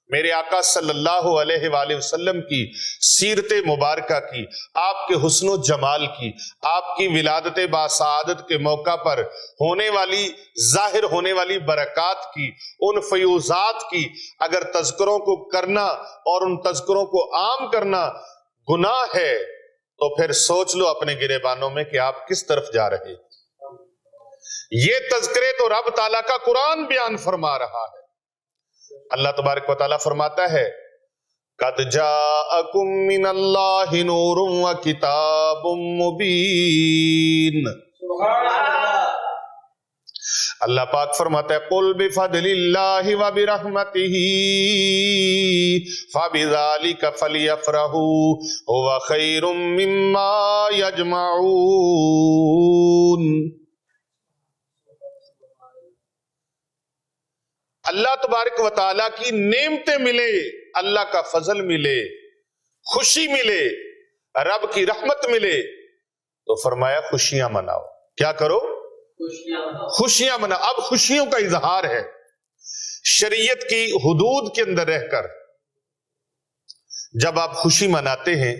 [SPEAKER 1] میرے آقا صلی اللہ علیہ وآلہ وسلم کی سیرت مبارکہ کی، آپ کے حسن و جمال کی، آپ کی ولادت باسعادت کے موقع پر ہونے والی ظاہر ہونے والی برکات کی، ان فیوزات کی اگر تذکروں کو کرنا اور ان تذکروں کو عام کرنا گناہ ہے، تو پھر سوچ لو اپنے گریبانوں میں کہ آپ کس طرف جا رہے۔ یہ تذکرے تو رب تعالیٰ کا قرآن بیان فرما رہا ہے۔ اللہ تبارک و تعالیٰ فرماتا ہے قَدْ جَاءَكُم مِّنَ اللَّهِ نُورٌ وَكِتَابٌ مُبِينٌ۔ اللہ پاک فرماتا ہے قُلْ بِفَضْلِ اللَّهِ وَبِرَحْمَتِهِ فَبِذَلِكَ فَلْيَفْرَحُوا هُوَ خَيْرٌ مِّمَّا يَجْمَعُونَ۔ اللہ تبارک و تعالیٰ کی نعمتیں ملے، اللہ کا فضل ملے، خوشی ملے، رب کی رحمت ملے، تو فرمایا خوشیاں مناؤ۔ کیا کرو؟ خوشیاں مناؤ۔ اب خوشیوں کا اظہار ہے، شریعت کی حدود کے اندر رہ کر جب آپ خوشی مناتے ہیں،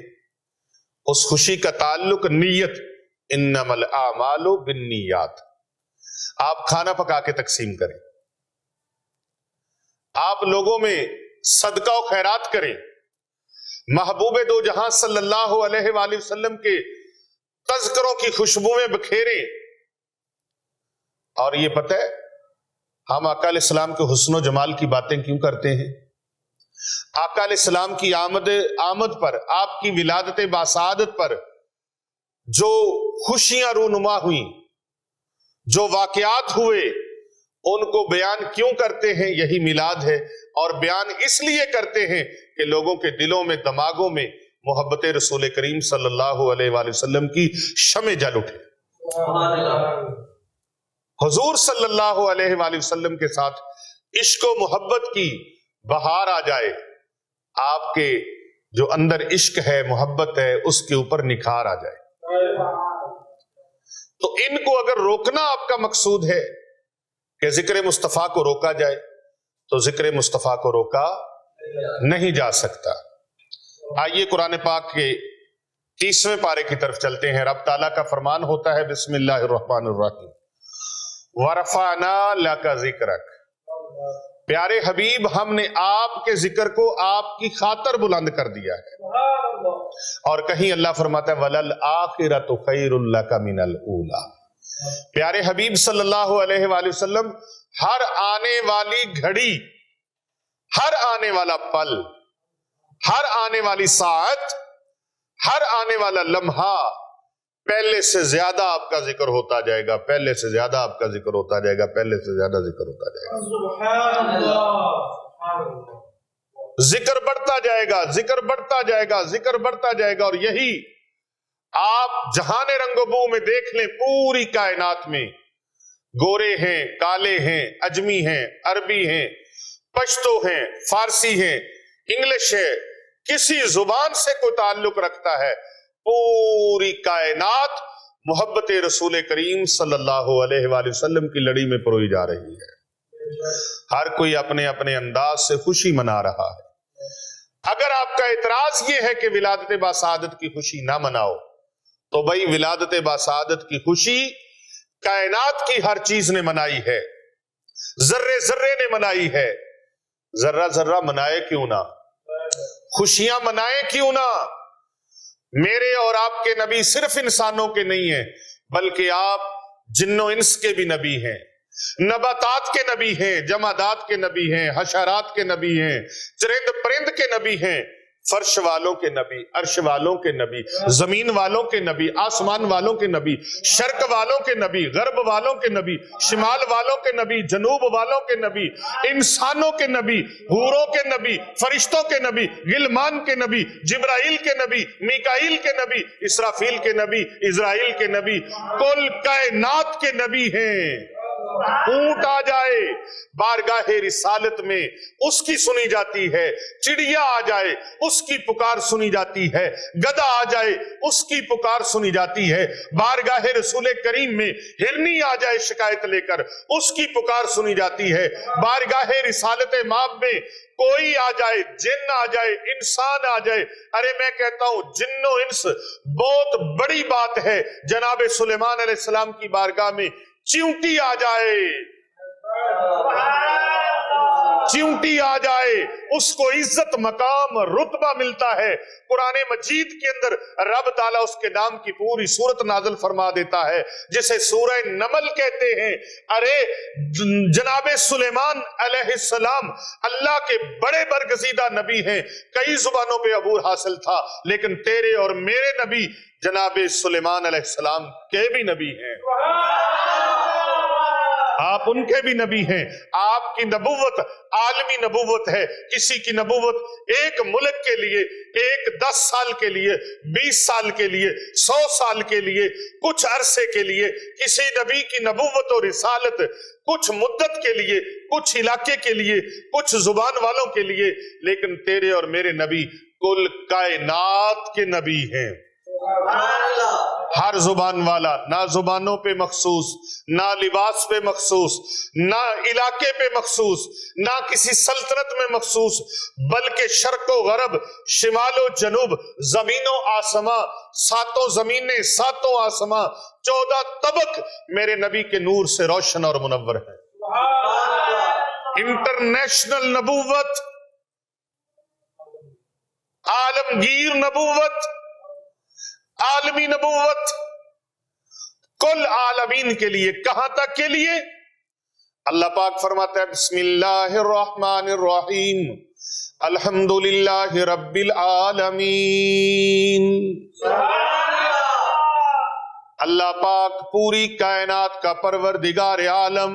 [SPEAKER 1] اس خوشی کا تعلق نیت، انما الاعمال بالنیات۔ آپ کھانا پکا کے تقسیم کریں، آپ لوگوں میں صدقہ و خیرات کریں، محبوب دو جہاں صلی اللہ علیہ وآلہ وسلم کے تذکروں کی خوشبو میں بکھیریں۔ اور یہ پتہ ہے ہم آقا علیہ السلام کے حسن و جمال کی باتیں کیوں کرتے ہیں؟ آقا علیہ السلام کی آمد پر، آپ کی ولادت باسعادت پر جو خوشیاں رونما ہوئیں، جو واقعات ہوئے، ان کو بیان کیوں کرتے ہیں؟ یہی میلاد ہے۔ اور بیان اس لیے کرتے ہیں کہ لوگوں کے دلوں میں، دماغوں میں محبت رسول کریم صلی اللہ علیہ وآلہ وسلم کی شمع جل اٹھے، حضور صلی اللہ علیہ وآلہ وسلم کے ساتھ عشق و محبت کی بہار آ جائے، آپ کے جو اندر عشق ہے، محبت ہے، اس کے اوپر نکھار آ جائے۔ تو ان کو اگر روکنا آپ کا مقصود ہے کہ ذکر مصطفیٰ کو روکا جائے، تو ذکر مصطفیٰ کو روکا نہیں جا سکتا۔ آئیے قرآن پاک کے 30ویں پارے کی طرف چلتے ہیں۔ رب تعالیٰ کا فرمان ہوتا ہے بسم اللہ الرحمن الرحیم وَرَفَعْنَا لَكَ ذِكْرَكَ، پیارے حبیب ہم نے آپ کے ذکر کو آپ کی خاطر بلند کر دیا ہے۔ اور کہیں اللہ فرماتا ہے وَلَلْآخِرَةُ خَيْرٌ لَكَ مِنَ الْأُولَى۔ پیارے حبیب صلی اللہ علیہ وآلہ وسلم ہر آنے والی گھڑی، ہر آنے والا پل، ہر آنے والی ساعت، ہر آنے والا لمحہ پہلے سے زیادہ آپ کا ذکر ہوتا جائے گا، پہلے سے زیادہ آپ کا ذکر ہوتا جائے گا، پہلے سے زیادہ ذکر ہوتا جائے گا،
[SPEAKER 2] سبحان اللہ،
[SPEAKER 1] ذکر بڑھتا جائے گا، ذکر بڑھتا جائے گا، ذکر بڑھتا جائے گا۔ اور یہی آپ جہان رنگ و بو میں دیکھ لیں، پوری کائنات میں گورے ہیں، کالے ہیں، اجمی ہیں، عربی ہیں، پشتو ہیں، فارسی ہیں، انگلش ہے، کسی زبان سے کوئی تعلق رکھتا ہے، پوری کائنات محبت رسول کریم صلی اللہ علیہ وآلہ وسلم کی لڑی میں پروئی جا رہی ہے۔ ہر کوئی اپنے اپنے انداز سے خوشی منا رہا ہے۔ اگر آپ کا اعتراض یہ ہے کہ ولادت باسعادت کی خوشی نہ مناؤ، تو بھئی ولادت باسعادت کی خوشی کائنات کی ہر چیز نے منائی ہے، ذرے ذرے نے منائی ہے، ذرہ ذرہ منائے کیوں نہ، خوشیاں منائے کیوں نہ۔ میرے اور آپ کے نبی صرف انسانوں کے نہیں ہیں، بلکہ آپ جن و انس کے بھی نبی ہیں، نباتات کے نبی ہیں، جمادات کے نبی ہیں، حشرات کے نبی ہیں، چرند پرند کے نبی ہیں، فرش والوں کے نبی، عرش والوں کے نبی، زمین والوں کے نبی، آسمان والوں کے نبی، شرق والوں کے نبی، غرب والوں کے نبی، شمال والوں کے نبی، جنوب والوں کے نبی، انسانوں کے نبی، حوروں کے نبی، فرشتوں کے نبی، غلمان کے نبی، جبرائیل کے نبی، میکائیل کے نبی، اسرافیل کے نبی، اسرائیل کے نبی، کل کائنات کے نبی ہیں۔ اونٹ آ جائے بارگاہ رسالت میں اس کی سنی جاتی ہے، چڑیا آ جائے اس کی پکار سنی جاتی ہے، گدھا آ جائے اس کی پکار سنی جاتی ہے، بارگاہ رسول کریم میں ہرنی آ جائے شکایت لے کر اس کی پکار سنی جاتی ہے، بارگاہ رسالت ماب میں کوئی آ جائے، جن آ جائے، انسان آ جائے، ارے میں کہتا ہوں جن و انس بہت بڑی بات ہے۔ جناب سلیمان علیہ السلام کی بارگاہ میں چیونٹی آ جائے، چیونٹی آ جائے اس کو عزت، مقام، رتبہ ملتا ہے۔ قرآن مجید کے اندر رب تعالیٰ اس کے نام کی پوری سورت نازل فرما دیتا ہے جسے سورہ نمل کہتے ہیں۔ ارے جناب سلیمان علیہ السلام اللہ کے بڑے برگزیدہ نبی ہیں، کئی زبانوں پہ عبور حاصل تھا، لیکن تیرے اور میرے نبی جناب سلیمان علیہ السلام کے بھی نبی ہیں، آپ ان کے بھی نبی ہیں۔ آپ کی نبوت عالمی نبوت ہے، کسی کی نبوت ایک ملک کے لیے، ایک 10 سال کے لیے، 20 سال کے لیے، 100 سال کے لیے، کچھ عرصے کے لیے۔ کسی نبی کی نبوت اور رسالت کچھ مدت کے لیے، کچھ علاقے کے لیے، کچھ زبان والوں کے لیے، لیکن تیرے اور میرے نبی کل کائنات کے نبی ہیں۔ ہر زبان والا، نہ زبانوں پہ مخصوص، نہ لباس پہ مخصوص، نہ علاقے پہ مخصوص، نہ کسی سلطنت میں مخصوص، بلکہ شرق و غرب، شمال و جنوب، زمین و آسماں، ساتوں زمینیں، ساتوں آسماں، 14 طبق میرے نبی کے نور سے روشن اور منور ہے۔ انٹرنیشنل نبوت، عالمگیر نبوت، عالمی نبوت، کل عالمین کے لیے۔ کہاں تک کے لیے؟ اللہ پاک فرماتا ہے بسم اللہ الرحمن الرحیم الحمدللہ رب العالمین۔ اللہ پاک پوری کائنات کا پروردگار عالم،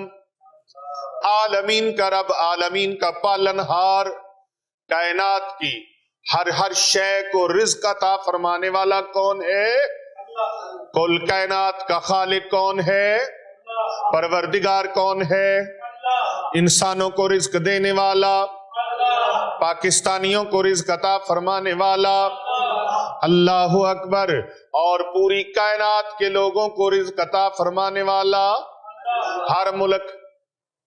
[SPEAKER 1] عالمین کا رب، عالمین کا پالنہار، کائنات کی ہر شے کو رزق عطا فرمانے والا کون ہے؟ کل کائنات کا خالق کون ہے؟ پروردگار کون ہے؟ انسانوں کو رزق دینے والا، پاکستانیوں کو رزق عطا فرمانے والا اللہ اکبر، اور پوری کائنات کے لوگوں کو رزق عطا فرمانے والا۔ ہر ملک،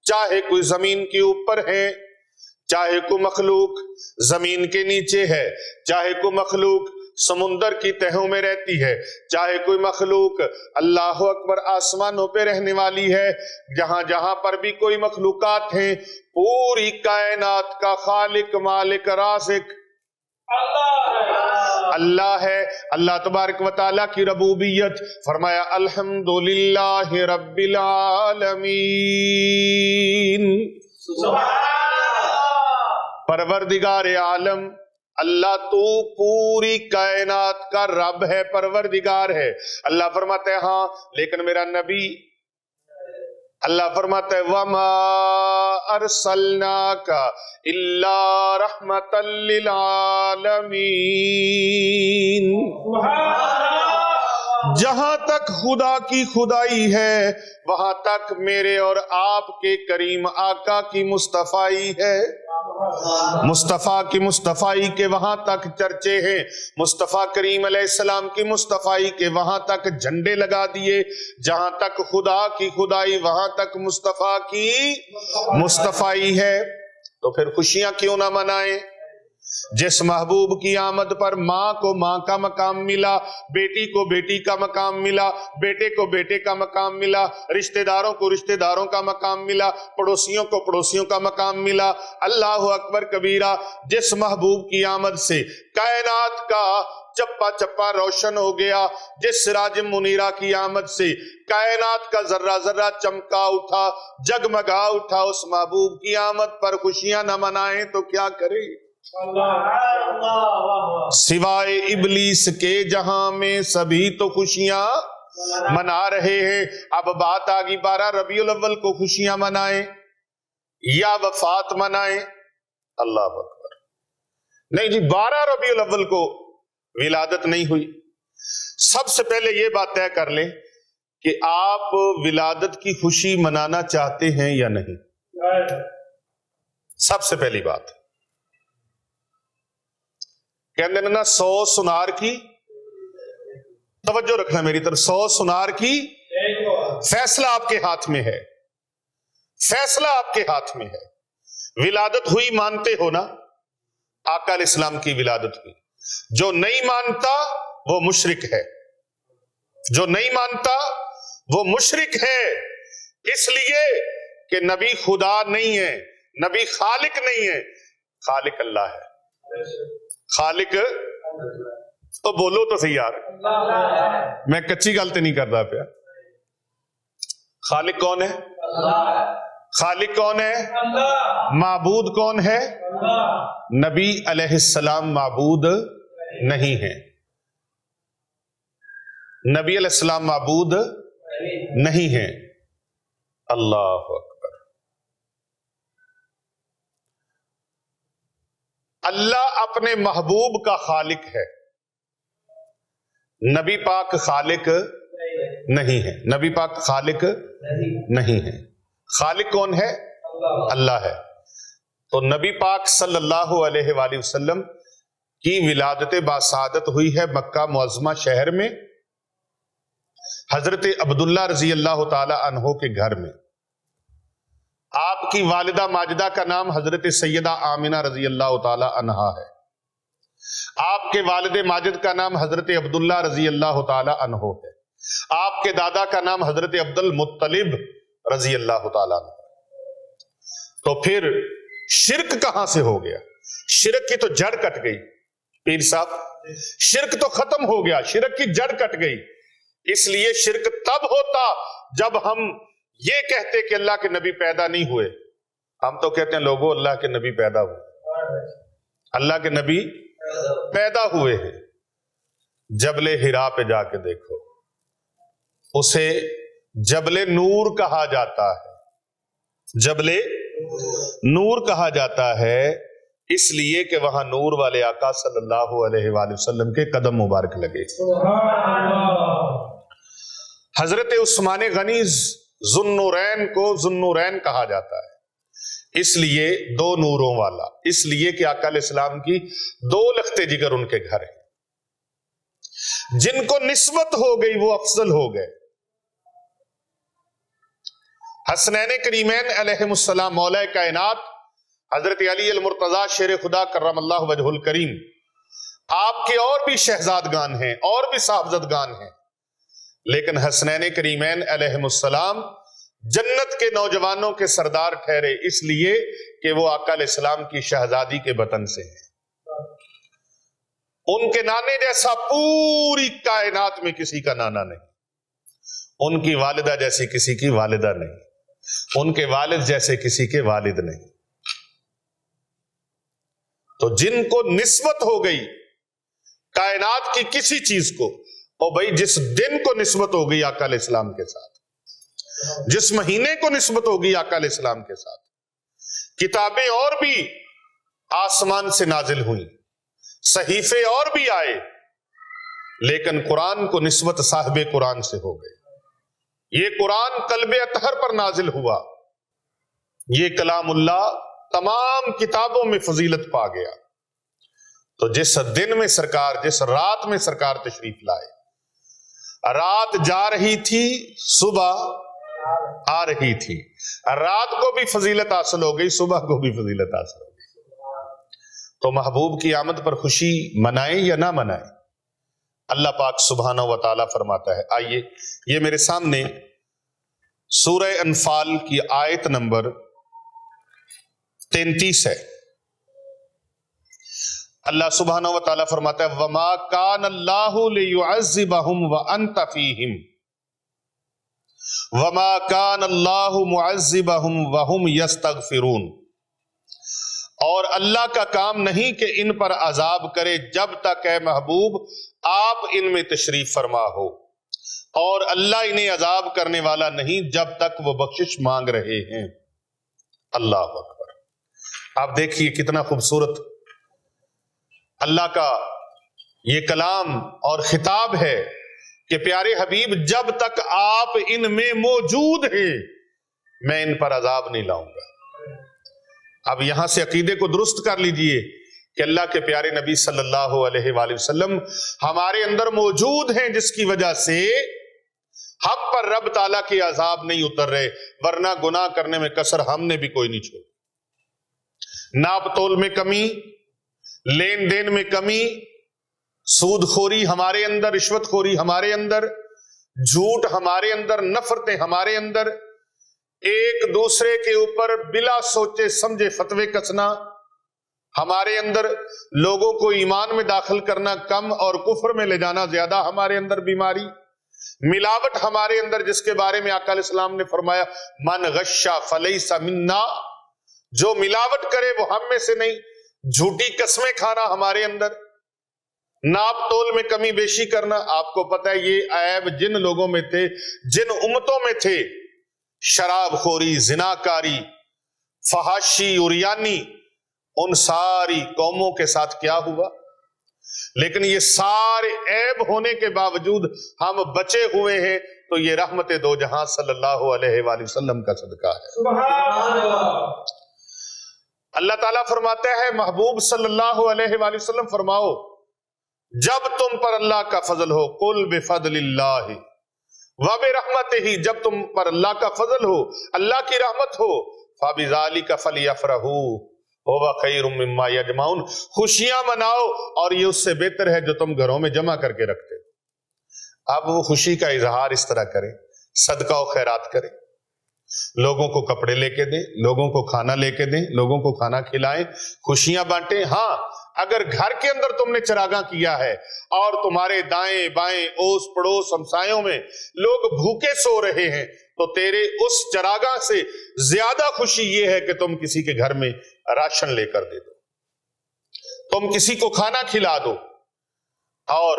[SPEAKER 1] چاہے کوئی زمین کے اوپر ہے، چاہے کوئی مخلوق زمین کے نیچے ہے، چاہے کوئی مخلوق سمندر کی تہوں میں رہتی ہے، چاہے کوئی مخلوق اللہ اکبر آسمانوں پہ رہنے والی ہے، جہاں جہاں پر بھی کوئی مخلوقات ہیں، پوری کائنات کا خالق مالک رازق اللہ ہے۔ اللہ تبارک و تعالیٰ کی ربوبیت، فرمایا الحمدللہ رب العالمین، پروردگار عالم اللہ تو پوری کائنات کا رب ہے، پروردگار ہے۔ اللہ فرماتا ہے ہاں لیکن میرا نبی، اللہ فرماتا ہے وَمَا أَرْسَلْنَاكَ إِلَّا رَحْمَةً لِّلْعَالَمِينَ۔ جہاں تک خدا کی خدائی ہے وہاں تک میرے اور آپ کے کریم آقا کی مصطفیٰ ہے۔ مصطفیٰ کی مصطفیٰ کے وہاں تک چرچے ہیں، مصطفیٰ کریم علیہ السلام کی مصطفیٰ کے وہاں تک جھنڈے لگا دیے، جہاں تک خدا کی خدائی وہاں تک مصطفیٰ کی مصطفیٰ ہے۔ تو پھر خوشیاں کیوں نہ منائیں؟ جس محبوب کی آمد پر ماں کو ماں کا مقام ملا، بیٹی کو بیٹی کا مقام ملا، بیٹے کو بیٹے کا مقام ملا، رشتہ داروں کو رشتہ داروں کا مقام ملا، پڑوسیوں کو پڑوسیوں کا مقام ملا، اللہ اکبر کبیرہ۔ جس محبوب کی آمد سے کائنات کا چپا چپا روشن ہو گیا، جس سراج منیرہ کی آمد سے کائنات کا ذرہ ذرہ چمکا اٹھا، جگمگا اٹھا، اس محبوب کی آمد پر خوشیاں نہ منائیں تو کیا کریں؟ سوائے ابلیس کے جہاں میں سبھی تو خوشیاں منا رہے ہیں۔ اب بات آگی 12 ربیع الاول کو خوشیاں منائیں یا وفات منائیں؟ اللہ اکبر، نہیں جی، 12 ربیع الاول کو ولادت نہیں ہوئی۔ سب سے پہلے یہ بات طے کر لیں کہ آپ ولادت کی خوشی منانا چاہتے ہیں یا نہیں؟ سب سے پہلی بات کہتے ہیں نا 100 سنار کی، توجہ رکھنا میری طرف، 100 سنار کی فیصلہ آپ کے ہاتھ میں ہے، فیصلہ آپ کے ہاتھ میں ہے۔ ولادت ہوئی مانتے ہو نا؟ آقا علیہ السلام کی ولادت ہوئی۔ جو نہیں مانتا وہ مشرک ہے، جو نہیں مانتا وہ مشرک ہے، اس لیے کہ نبی خدا نہیں ہے، نبی خالق نہیں ہے، خالق اللہ ہے۔ خالق تو بولو تو صحیح یار، میں کچی گل تو نہیں کر رہا پیا۔ خالق کون ہے؟ خالق کون ہے؟ معبود کون ہے؟ نبی علیہ السلام معبود نہیں ہے، نبی علیہ السلام معبود نہیں ہے۔ اللہ اکبر۔ اللہ اپنے محبوب کا خالق ہے، نبی پاک خالق نہیں ہے، نبی پاک خالق نہیں ہے۔ خالق کون ہے؟ اللہ ہے۔ تو نبی پاک صلی اللہ علیہ وآلہ وسلم کی ولادت باسعادت ہوئی ہے مکہ معظمہ شہر میں، حضرت عبداللہ رضی اللہ تعالی عنہ کے گھر میں۔ آپ کی والدہ ماجدہ کا نام حضرت سیدہ آمنہ رضی اللہ تعالی عنہا ہے، آپ کے والد ماجد کا نام حضرت عبداللہ رضی اللہ تعالی عنہ ہے، آپ کے دادا کا نام حضرت عبد المطلب رضی اللہ تعالی عنہ۔ تو پھر شرک کہاں سے ہو گیا؟ شرک کی تو جڑ کٹ گئی پیر صاحب، شرک تو ختم ہو گیا، شرک کی جڑ کٹ گئی۔ اس لیے شرک تب ہوتا جب ہم یہ کہتے کہ اللہ کے نبی پیدا نہیں ہوئے۔ ہم تو کہتے ہیں لوگوں اللہ کے نبی پیدا ہوئے، اللہ کے نبی پیدا ہوئے ہیں۔ جبل ہرا پہ جا کے دیکھو، اسے جبل نور کہا جاتا ہے، جبل نور کہا جاتا ہے اس لیے کہ وہاں نور والے آقا صلی اللہ علیہ وآلہ وسلم کے قدم مبارک لگے۔ حضرت عثمان غنی ذوالنورین کو ذوالنورین کہا جاتا ہے، اس لیے دو نوروں والا، اس لیے کہ آقا علیہ السلام کی 2 لخت جگر ان کے گھر ہیں، جن کو نسبت ہو گئی وہ افضل ہو گئے۔ حسنین کریمین علیہم السلام، مولا کائنات حضرت علی المرتضی شیر خدا کرم اللہ وجہ الکریم، آپ کے اور بھی شہزادگان ہیں اور بھی صاحبزادگان ہیں، لیکن حسنین کریمین علیہم السلام جنت کے نوجوانوں کے سردار ٹھہرے اس لیے کہ وہ آقا علیہ السلام کی شہزادی کے بطن سے ہیں۔ ان کے نانے جیسا پوری کائنات میں کسی کا نانا نہیں، ان کی والدہ جیسی کسی کی والدہ نہیں، ان کے والد جیسے کسی کے والد نہیں۔ تو جن کو نسبت ہو گئی کائنات کی کسی چیز کو، اور بھائی جس دن کو نسبت ہو گئی آقا علیہ السلام کے ساتھ، جس مہینے کو نسبت ہو گئی آقا علیہ السلام کے ساتھ، کتابیں اور بھی آسمان سے نازل ہوئیں، صحیفے اور بھی آئے، لیکن قرآن کو نسبت صاحب قرآن سے ہو گئی۔ یہ قرآن قلب اطہر پر نازل ہوا، یہ کلام اللہ تمام کتابوں میں فضیلت پا گیا۔ تو جس دن میں سرکار، جس رات میں سرکار تشریف لائے، رات جا رہی تھی، صبح آ رہی تھی، رات کو بھی فضیلت حاصل ہو گئی، صبح کو بھی فضیلت حاصل ہو گئی۔ تو محبوب کی آمد پر خوشی منائیں یا نہ منائیں؟ اللہ پاک سبحانہ و تعالیٰ فرماتا ہے، آئیے یہ میرے سامنے سورہ انفال کی آیت نمبر 33 ہے۔ اللہ سبحانہ و تعالیٰ فرماتا ہے، وَمَا كَانَ اللَّهُ لِيُعَذِّبَهُمْ وَأَنْتَ فِيهِمْ وَمَا كَانَ اللَّهُ مُعَذِّبَهُمْ وَهُمْ يَسْتَغْفِرُونَ۔ اور اللہ کا کام نہیں کہ ان پر عذاب کرے جب تک اے محبوب آپ ان میں تشریف فرما ہو، اور اللہ انہیں عذاب کرنے والا نہیں جب تک وہ بخشش مانگ رہے ہیں۔ اللہ اکبر۔ آپ دیکھیے کتنا خوبصورت اللہ کا یہ کلام اور خطاب ہے کہ پیارے حبیب جب تک آپ ان میں موجود ہیں میں ان پر عذاب نہیں لاؤں گا۔ اب یہاں سے عقیدے کو درست کر لیجئے کہ اللہ کے پیارے نبی صلی اللہ علیہ وآلہ وسلم ہمارے اندر موجود ہیں، جس کی وجہ سے ہم پر رب تعالیٰ کے عذاب نہیں اتر رہے، ورنہ گناہ کرنے میں کسر ہم نے بھی کوئی نہیں چھوڑی۔ ناپ تول میں کمی، لین دین میں کمی، سود خوری ہمارے اندر، رشوت خوری ہمارے اندر، جھوٹ ہمارے اندر، نفرتیں ہمارے اندر، ایک دوسرے کے اوپر بلا سوچے سمجھے فتوے کسنا ہمارے اندر، لوگوں کو ایمان میں داخل کرنا کم اور کفر میں لے جانا زیادہ ہمارے اندر بیماری، ملاوٹ ہمارے اندر، جس کے بارے میں آقا علیہ السلام نے فرمایا من غشا فلیس منا، جو ملاوٹ کرے وہ ہم میں سے نہیں، جھوٹی قسمیں کھانا ہمارے اندر، ناپ تول میں کمی بیشی کرنا۔ آپ کو پتہ ہے یہ عیب جن لوگوں میں تھے، جن امتوں میں تھے، شراب خوری، زناکاری، فحاشی، عریانی، ان ساری قوموں کے ساتھ کیا ہوا؟ لیکن یہ سارے عیب ہونے کے باوجود ہم بچے ہوئے ہیں، تو یہ رحمت دو جہاں صلی اللہ علیہ وآلہ وسلم کا صدقہ ہے۔
[SPEAKER 2] سبحان اللہ۔
[SPEAKER 1] اللہ تعالیٰ فرماتا ہے محبوب صلی اللہ علیہ وآلہ وسلم فرماؤ جب تم پر اللہ کا فضل ہو، قل بفضل اللہ وبرحمتہ، جب تم پر اللہ کا فضل ہو، اللہ کی رحمت ہو، فبذالک فلیفرحوا ھو خیر مما یجمعون، خوشیاں مناؤ اور یہ اس سے بہتر ہے جو تم گھروں میں جمع کر کے رکھتے ہو۔ اب وہ خوشی کا اظہار اس طرح کریں، صدقہ و خیرات کریں، لوگوں کو کپڑے لے کے دیں، لوگوں کو کھانا لے کے دیں، لوگوں کو کھانا کھلائیں، خوشیاں بانٹیں۔ ہاں اگر گھر کے اندر تم نے چراغاں کیا ہے اور تمہارے دائیں بائیں اوس پڑوس ہمسایوں میں لوگ بھوکے سو رہے ہیں، تو تیرے اس چراغاں سے زیادہ خوشی یہ ہے کہ تم کسی کے گھر میں راشن لے کر دے دو، تم کسی کو کھانا کھلا دو۔ اور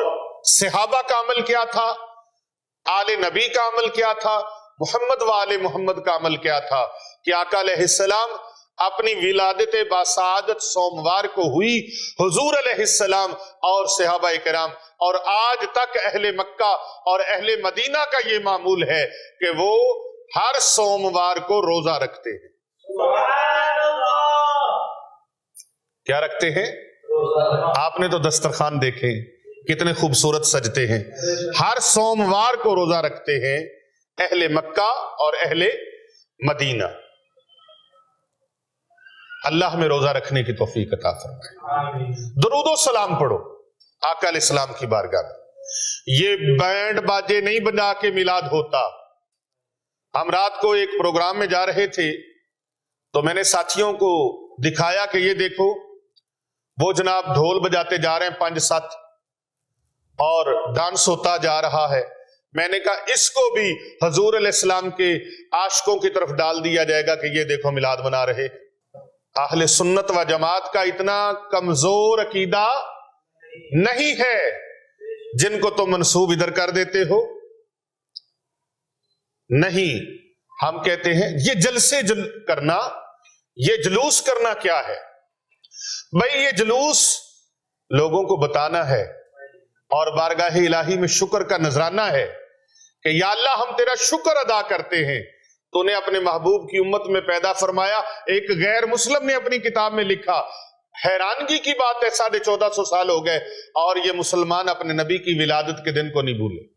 [SPEAKER 1] صحابہ کا عمل کیا تھا، آل نبی کا عمل کیا تھا، محمد و آل محمد کا عمل کیا تھا کہ آقا علیہ السلام اپنی ولادت باسعادت سوموار کو ہوئی، حضور علیہ السلام اور صحابہ کرام اور آج تک اہل مکہ اور اہل مدینہ کا یہ معمول ہے کہ وہ ہر سوموار کو روزہ رکھتے ہیں۔
[SPEAKER 2] سبحان اللہ۔
[SPEAKER 1] کیا رکھتے ہیں؟ آپ نے تو دسترخوان دیکھے کتنے خوبصورت سجتے ہیں، ہر سوموار کو روزہ رکھتے ہیں اہل مکہ اور اہل مدینہ۔ اللہ میں روزہ رکھنے کی توفیق عطا فرمائے۔ درود و سلام پڑھو آقا علیہ السلام کی بارگاہ میں. یہ بینڈ باجے نہیں بنا کے میلاد ہوتا. ہم رات کو ایک پروگرام میں جا رہے تھے تو میں نے ساتھیوں کو دکھایا کہ یہ دیکھو وہ جناب ڈھول بجاتے جا رہے ہیں 5-7 اور ڈانس ہوتا جا رہا ہے. میں نے کہا اس کو بھی حضور علیہ السلام کے عاشقوں کی طرف ڈال دیا جائے گا کہ یہ دیکھو میلاد منا رہے. اہل سنت و جماعت کا اتنا کمزور عقیدہ نہیں ہے جن کو تم منسوب ادھر کر دیتے ہو. نہیں، ہم کہتے ہیں یہ جلسے کرنا، یہ جلوس کرنا کیا ہے بھائی؟ یہ جلوس لوگوں کو بتانا ہے اور بارگاہ الہی میں شکر کا نذرانہ ہے کہ یا اللہ ہم تیرا شکر ادا کرتے ہیں، تو نے اپنے محبوب کی امت میں پیدا فرمایا. ایک غیر مسلم نے اپنی کتاب میں لکھا، حیرانگی کی بات ہے 1450 سال ہو گئے اور یہ مسلمان اپنے نبی کی ولادت کے دن کو نہیں بھولے.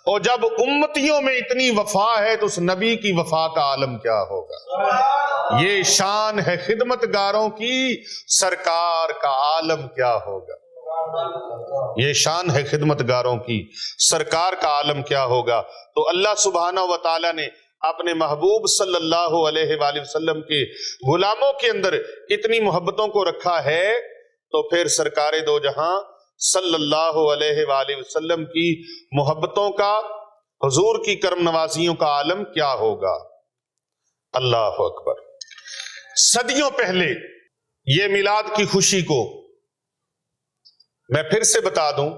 [SPEAKER 1] اور جب امتیوں میں اتنی وفا ہے تو اس نبی کی وفا کا عالم کیا ہوگا؟ یہ شان ہے خدمت گاروں کی، سرکار کا عالم کیا ہوگا؟ یہ شان ہے خدمت گاروں کی، سرکار کا عالم کیا ہوگا؟ تو اللہ سبحانہ و تعالی نے اپنے محبوب صلی اللہ علیہ وآلہ وسلم کے غلاموں کے اندر اتنی محبتوں کو رکھا ہے، تو پھر سرکار دو جہاں صلی اللہ علیہ وآلہ وسلم کی محبتوں کا، حضور کی کرم نوازیوں کا عالم کیا ہوگا؟ اللہ اکبر. صدیوں پہلے یہ میلاد کی خوشی کو میں پھر سے بتا دوں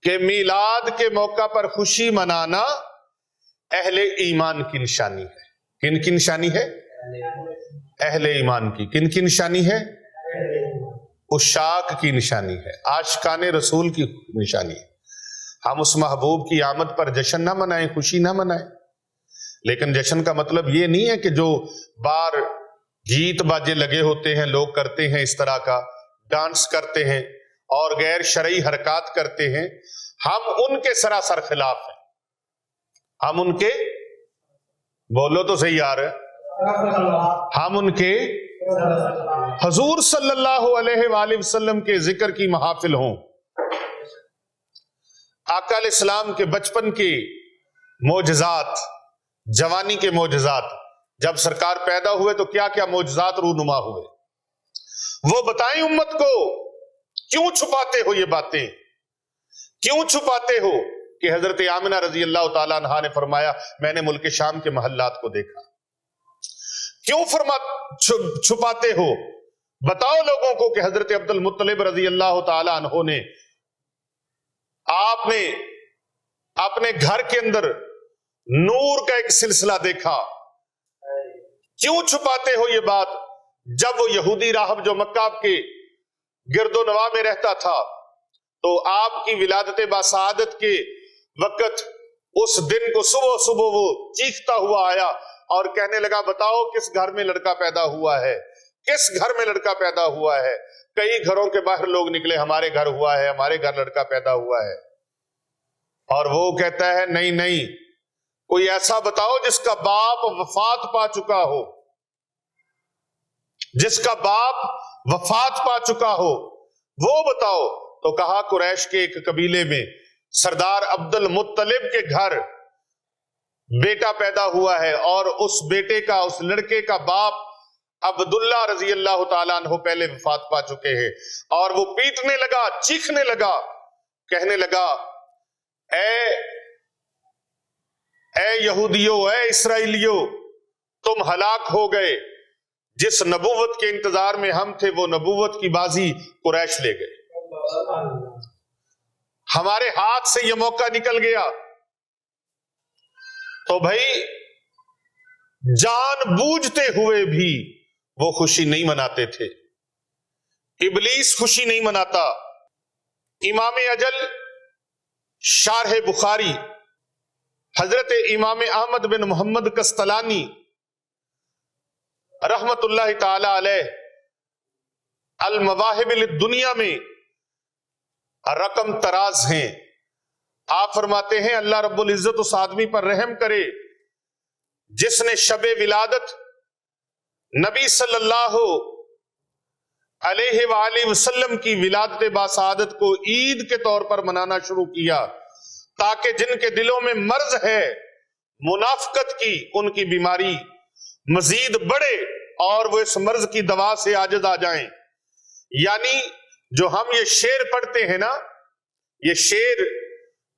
[SPEAKER 1] کہ میلاد کے موقع پر خوشی منانا اہل ایمان کی نشانی ہے. کن کی نشانی ہے؟ اہل ایمان کی. کن کی نشانی ہے؟ عشاق کی نشانی ہے، عاشقان رسول کی نشانی ہے. ہم اس محبوب کی آمد پر جشن نہ منائیں، خوشی نہ منائیں، لیکن جشن کا مطلب یہ نہیں ہے کہ جو بار گیت باجے لگے ہوتے ہیں لوگ کرتے ہیں اس طرح کا، ڈانس کرتے ہیں اور غیر شرعی حرکات کرتے ہیں، ہم ان کے سراسر خلاف ہیں. ہم ان کے، بولو تو صحیح یار، ہم ان کے حضور صلی اللہ علیہ وآلہ وسلم کے ذکر کی محافل ہوں، آقا علیہ السلام کے بچپن کے معجزات، جوانی کے معجزات، جب سرکار پیدا ہوئے تو کیا کیا معجزات رونما ہوئے، وہ بتائیں امت کو. کیوں چھپاتے ہو یہ باتیں؟ کیوں چھپاتے ہو کہ حضرت آمنہ رضی اللہ تعالیٰ عنہا نے فرمایا میں نے ملک شام کے محلات کو دیکھا؟ کیوں چھپاتے ہو؟ بتاؤ لوگوں کو کہ حضرت عبد المطلب رضی اللہ تعالیٰ عنہ نے، آپ نے اپنے گھر کے اندر نور کا ایک سلسلہ دیکھا. کیوں چھپاتے ہو یہ بات؟ جب وہ یہودی راہب جو مکہ کے گرد و نواح میں رہتا تھا تو آپ کی ولادت باسعادت کے وقت اس دن کو صبح صبح وہ چیختا ہوا آیا اور کہنے لگا بتاؤ کس گھر میں لڑکا پیدا ہوا ہے، کس گھر میں لڑکا پیدا ہوا ہے؟ کئی گھروں کے باہر لوگ نکلے، ہمارے گھر ہوا ہے، ہمارے گھر لڑکا پیدا ہوا ہے. اور وہ کہتا ہے نہیں نہیں، کوئی ایسا بتاؤ جس کا باپ وفات پا چکا ہو، جس کا باپ وفات پا چکا ہو وہ بتاؤ. تو کہا قریش کے ایک قبیلے میں سردار عبد المطلب کے گھر بیٹا پیدا ہوا ہے اور اس بیٹے کا، اس لڑکے کا باپ عبداللہ رضی اللہ تعالیٰ عنہ پہلے وفات پا چکے ہیں. اور وہ پیٹنے لگا، چیخنے لگا، کہنے لگا اے یہودیو، اے اسرائیلیو، تم ہلاک ہو گئے. جس نبوت کے انتظار میں ہم تھے وہ نبوت کی بازی قریش لے گئے، ہمارے ہاتھ سے یہ موقع نکل گیا. تو بھائی جان بوجھتے ہوئے بھی وہ خوشی نہیں مناتے تھے. ابلیس خوشی نہیں مناتا. امام اجل شارح بخاری حضرت امام احمد بن محمد قسطلانی رحمت اللہ تعالی علیہ المواہب للدنیا میں رقم تراز ہیں. آپ فرماتے ہیں اللہ رب العزت اس آدمی پر رحم کرے جس نے شب ولادت نبی صلی اللہ علیہ وآلہ وسلم کی ولادت باسعادت کو عید کے طور پر منانا شروع کیا، تاکہ جن کے دلوں میں مرض ہے منافقت کی، ان کی بیماری مزید بڑھے اور وہ اس مرض کی دوا سے عاجز آ جائیں۔ یعنی جو ہم یہ شعر پڑھتے ہیں نا، یہ شعر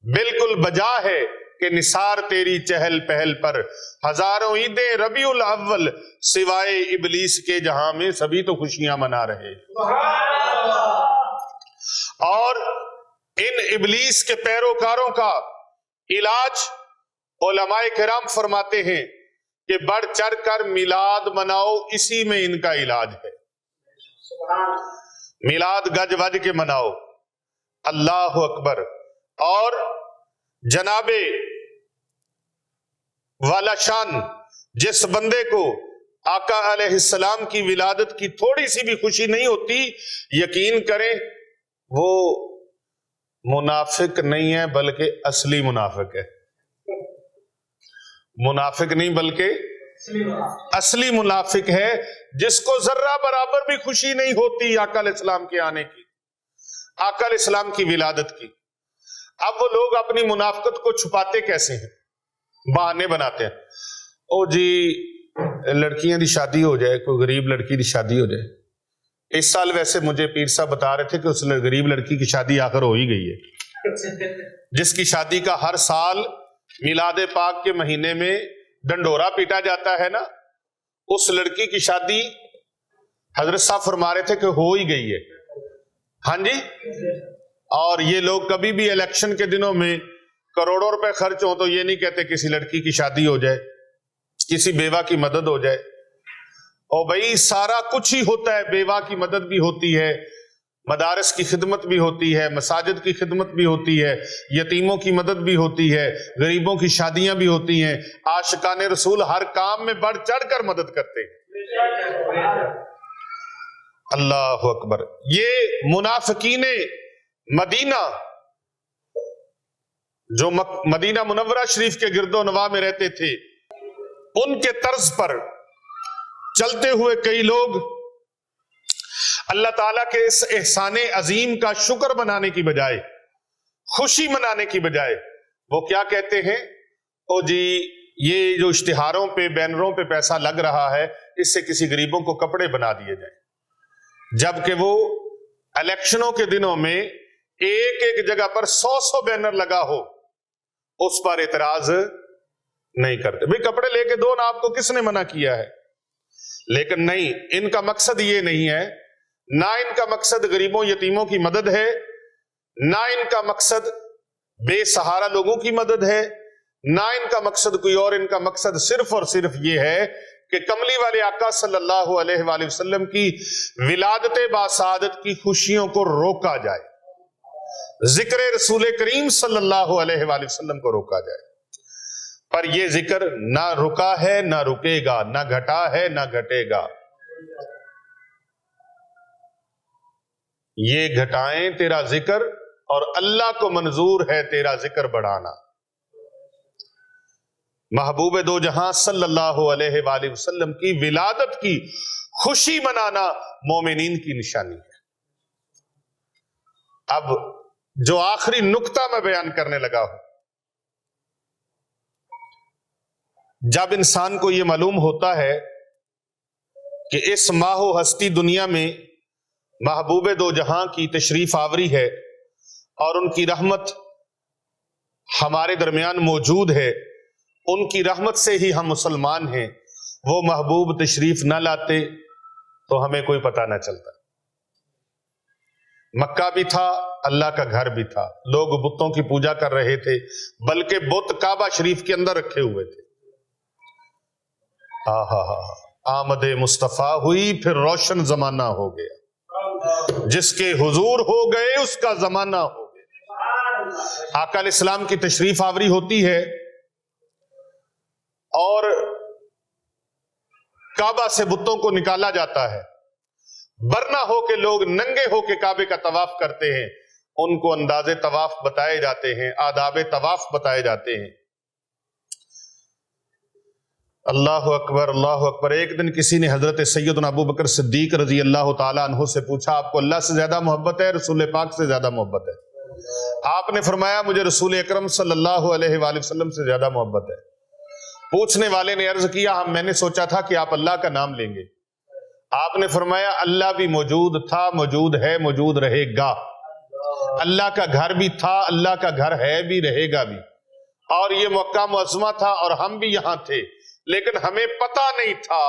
[SPEAKER 1] بالکل بجا ہے کہ نثار تیری چہل پہل پر، ہزاروں عیدیں ربیع الاول سوائے ابلیس کے جہاں میں سبھی تو خوشیاں منا رہے۔ اور ان ابلیس کے پیروکاروں کا علاج علماء کرام فرماتے ہیں کہ بڑھ چڑھ کر میلاد مناؤ، اسی میں ان کا علاج ہے۔ میلاد گج وج کے مناؤ، اللہ اکبر۔ اور جناب والا شان جس بندے کو آقا علیہ السلام کی ولادت کی تھوڑی سی بھی خوشی نہیں ہوتی، یقین کریں وہ منافق نہیں ہے بلکہ اصلی منافق ہے۔ منافق نہیں بلکہ اصلی منافق ہے، جس کو ذرہ برابر بھی خوشی نہیں ہوتی آقا علیہ السلام کے آنے کی، آقا علیہ السلام کی ولادت کی۔ اب وہ لوگ اپنی منافقت کو چھپاتے کیسے ہیں؟ بہانے بناتے ہیں۔ او جی لڑکیاں دی شادی ہو جائے، کوئی غریب لڑکی دی شادی ہو جائے۔ اس سال ویسے مجھے پیر صاحب بتا رہے تھے کہ اس غریب لڑکی کی شادی آخر ہو ہی گئی ہے، جس کی شادی کا ہر سال میلاد پاک کے مہینے میں ڈنڈورا پیٹا جاتا ہے نا، اس لڑکی کی شادی حضرت صاحب فرما رہے تھے کہ ہو ہی گئی ہے۔ ہاں جی، اور یہ لوگ کبھی بھی الیکشن کے دنوں میں کروڑوں روپے خرچ ہوں تو یہ نہیں کہتے کسی لڑکی کی شادی ہو جائے، کسی بیوہ کی مدد ہو جائے۔ اور بھائی سارا کچھ ہی ہوتا ہے، بیوہ کی مدد بھی ہوتی ہے، مدارس کی خدمت بھی ہوتی ہے، مساجد کی خدمت بھی ہوتی ہے، یتیموں کی مدد بھی ہوتی ہے، غریبوں کی شادیاں بھی ہوتی ہیں۔ عاشقان رسول ہر کام میں بڑھ چڑھ کر مدد کرتے ہیں۔ اللہ اکبر۔ یہ منافقین مدینہ جو مدینہ منورہ شریف کے گرد و نواح میں رہتے تھے، ان کے طرز پر چلتے ہوئے کئی لوگ اللہ تعالیٰ کے اس احسان عظیم کا شکر منانے کی بجائے، خوشی منانے کی بجائے، وہ کیا کہتے ہیں؟ او جی یہ جو اشتہاروں پہ بینروں پہ پیسہ لگ رہا ہے، اس سے کسی غریبوں کو کپڑے بنا دیے جائیں۔ جبکہ وہ الیکشنوں کے دنوں میں ایک ایک جگہ پر 100 بینر لگا ہو، اس پر اعتراض نہیں کرتے۔ بھئی کپڑے لے کے دو نا، آپ کو کس نے منع کیا ہے؟ لیکن نہیں، ان کا مقصد یہ نہیں ہے، نہ ان کا مقصد غریبوں یتیموں کی مدد ہے، نہ ان کا مقصد بے سہارا لوگوں کی مدد ہے، نہ ان کا مقصد کوئی اور۔ ان کا مقصد صرف اور صرف یہ ہے کہ کملی والے آقا صلی اللہ علیہ وآلہ وسلم کی ولادت باسعادت کی خوشیوں کو روکا جائے، ذکر رسول کریم صلی اللہ علیہ وآلہ وسلم کو روکا جائے۔ پر یہ ذکر نہ رکا ہے نہ رکے گا، نہ گھٹا ہے نہ گھٹے گا۔ یہ گھٹائیں تیرا ذکر، اور اللہ کو منظور ہے تیرا ذکر بڑھانا۔ محبوب دو جہاں صلی اللہ علیہ وآلہ وسلم کی ولادت کی خوشی منانا مومنین کی نشانی ہے۔ اب جو آخری نقطہ میں بیان کرنے لگا ہوں، جب انسان کو یہ معلوم ہوتا ہے کہ اس ماہ و ہستی دنیا میں محبوب دو جہاں کی تشریف آوری ہے اور ان کی رحمت ہمارے درمیان موجود ہے، ان کی رحمت سے ہی ہم مسلمان ہیں، وہ محبوب تشریف نہ لاتے تو ہمیں کوئی پتہ نہ چلتا۔ مکہ بھی تھا، اللہ کا گھر بھی تھا، لوگ بتوں کی پوجا کر رہے تھے، بلکہ بت کعبہ شریف کے اندر رکھے ہوئے تھے۔ آمد مصطفیٰ ہوئی پھر روشن زمانہ ہو گیا، جس کے حضور ہو گئے اس کا زمانہ ہو گیا۔ آقا علیہ السلام کی تشریف آوری ہوتی ہے اور کعبہ سے بتوں کو نکالا جاتا ہے، برنا ہو کے لوگ ننگے ہو کے کعبے کا طواف کرتے ہیں، ان کو انداز طواف بتائے جاتے ہیں، آداب طواف بتائے جاتے ہیں۔ اللہ اکبر اللہ اکبر۔ ایک دن کسی نے حضرت سیدنا ابو بکر صدیق رضی اللہ تعالیٰ عنہ سے پوچھا آپ کو اللہ سے زیادہ محبت ہے رسول پاک سے زیادہ محبت ہے؟ آپ نے فرمایا مجھے رسول اکرم صلی اللہ علیہ وآلہ وسلم سے زیادہ محبت ہے۔ پوچھنے والے نے عرض کیا میں نے سوچا تھا کہ آپ اللہ کا نام لیں گے۔ آپ نے فرمایا اللہ بھی موجود تھا، موجود ہے، موجود رہے گا۔ اللہ کا گھر بھی تھا، اللہ کا گھر ہے بھی، رہے گا بھی، اور یہ مکہ معظمہ تھا اور ہم بھی یہاں تھے، لیکن ہمیں پتہ نہیں تھا۔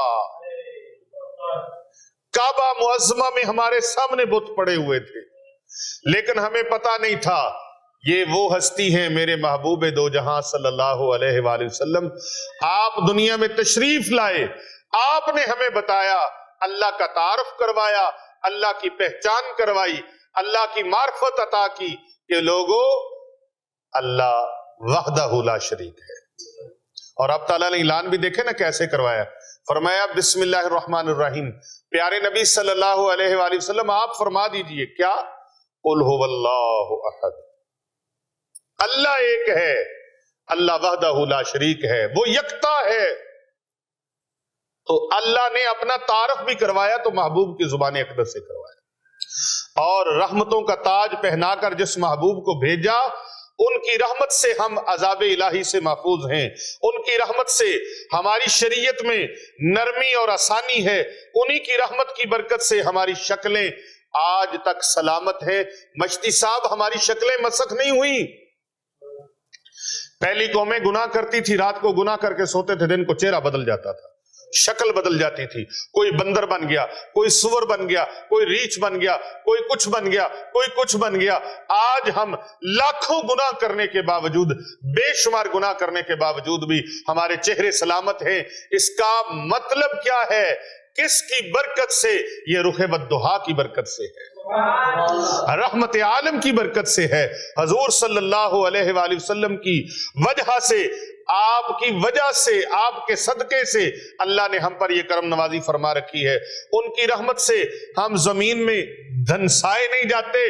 [SPEAKER 1] کعبہ معظمہ میں ہمارے سامنے بت پڑے ہوئے تھے، لیکن ہمیں پتہ نہیں تھا یہ وہ ہستی ہیں میرے محبوب دو جہاں صلی اللہ علیہ وآلہ وسلم۔ آپ دنیا میں تشریف لائے، آپ نے ہمیں بتایا، اللہ کا تعارف کروایا، اللہ کی پہچان کروائی، اللہ کی معرفت عطا کی کہ لوگوں اللہ وحدہ لا شریک ہے۔ اور اب تعالیٰ نے اعلان بھی دیکھے نا کیسے کروایا، فرمایا بسم اللہ الرحمن الرحیم۔ پیارے نبی صلی اللہ علیہ وآلہ وسلم آپ فرما دیجئے کیا؟ قل هو اللہ احد، اللہ ایک ہے، اللہ وحدہ لا شریک ہے، وہ یکتا ہے۔ تو اللہ نے اپنا تعارف بھی کروایا تو محبوب کی زبان اقدس سے کروایا، اور رحمتوں کا تاج پہنا کر جس محبوب کو بھیجا ان کی رحمت سے ہم عذاب الہی سے محفوظ ہیں، ان کی رحمت سے ہماری شریعت میں نرمی اور آسانی ہے، انہی کی رحمت کی برکت سے ہماری شکلیں آج تک سلامت ہیں۔ مشتی صاحب ہماری شکلیں مسخ نہیں ہوئی۔ پہلی قومیں گناہ کرتی تھی، رات کو گناہ کر کے سوتے تھے، دن کو چہرہ بدل جاتا تھا، شکل بدل جاتی تھی، کوئی بندر بن گیا، کوئی سور بن گیا، کوئی ریچھ بن گیا، کوئی کچھ بن گیا، کوئی کچھ بن گیا۔ آج ہم لاکھوں گناہ کرنے کے باوجود، بے شمار گناہ کرنے کے باوجود بھی ہمارے چہرے سلامت ہیں۔ اس کا مطلب کیا ہے؟ کس کی برکت سے؟ یہ رخ والضحیٰ کی برکت سے ہے، رحمت عالم کی برکت سے ہے، حضور صلی اللہ علیہ وآلہ وسلم کی وجہ سے، آپ کی وجہ سے، آپ کے صدقے سے اللہ نے ہم پر یہ کرم نوازی فرما رکھی ہے۔ ان کی رحمت سے ہم زمین میں دھنسائے نہیں جاتے۔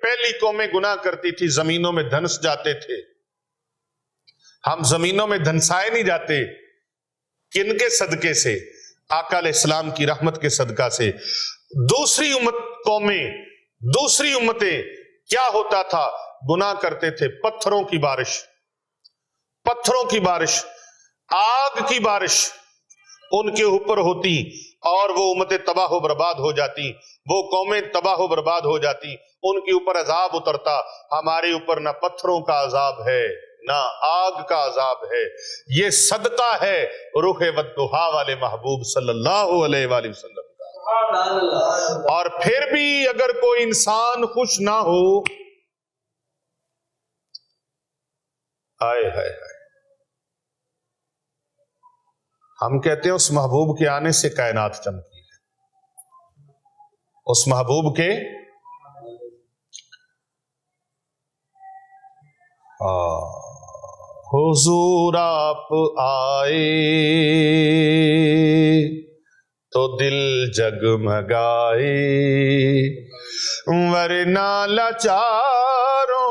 [SPEAKER 1] پہلی قومیں گناہ کرتی تھی، زمینوں میں دھنس جاتے تھے، ہم زمینوں میں دھنسائے نہیں جاتے۔ کن کے صدقے سے؟ آقا علیہ السلام کی رحمت کے صدقہ سے۔ دوسری امتیں کیا ہوتا تھا؟ گناہ کرتے تھے، پتھروں کی بارش، آگ کی بارش ان کے اوپر ہوتی اور وہ امتیں تباہ و برباد ہو جاتی، وہ قومیں تباہ و برباد ہو جاتی، ان کے اوپر عذاب اترتا۔ ہمارے اوپر نہ پتھروں کا عذاب ہے نہ آگ کا عذاب ہے، یہ صدقہ ہے رخ والضحیٰ والے محبوب صلی اللہ علیہ وآلہ وسلم کا۔ اور پھر بھی اگر کوئی انسان خوش نہ ہو، ہائے ہائے ہائے، ہم کہتے ہیں اس محبوب کے آنے سے کائنات چمکی ہے، اس محبوب کے حضور آپ آئے تو دل جگمگائے، ورنہ لاچاروں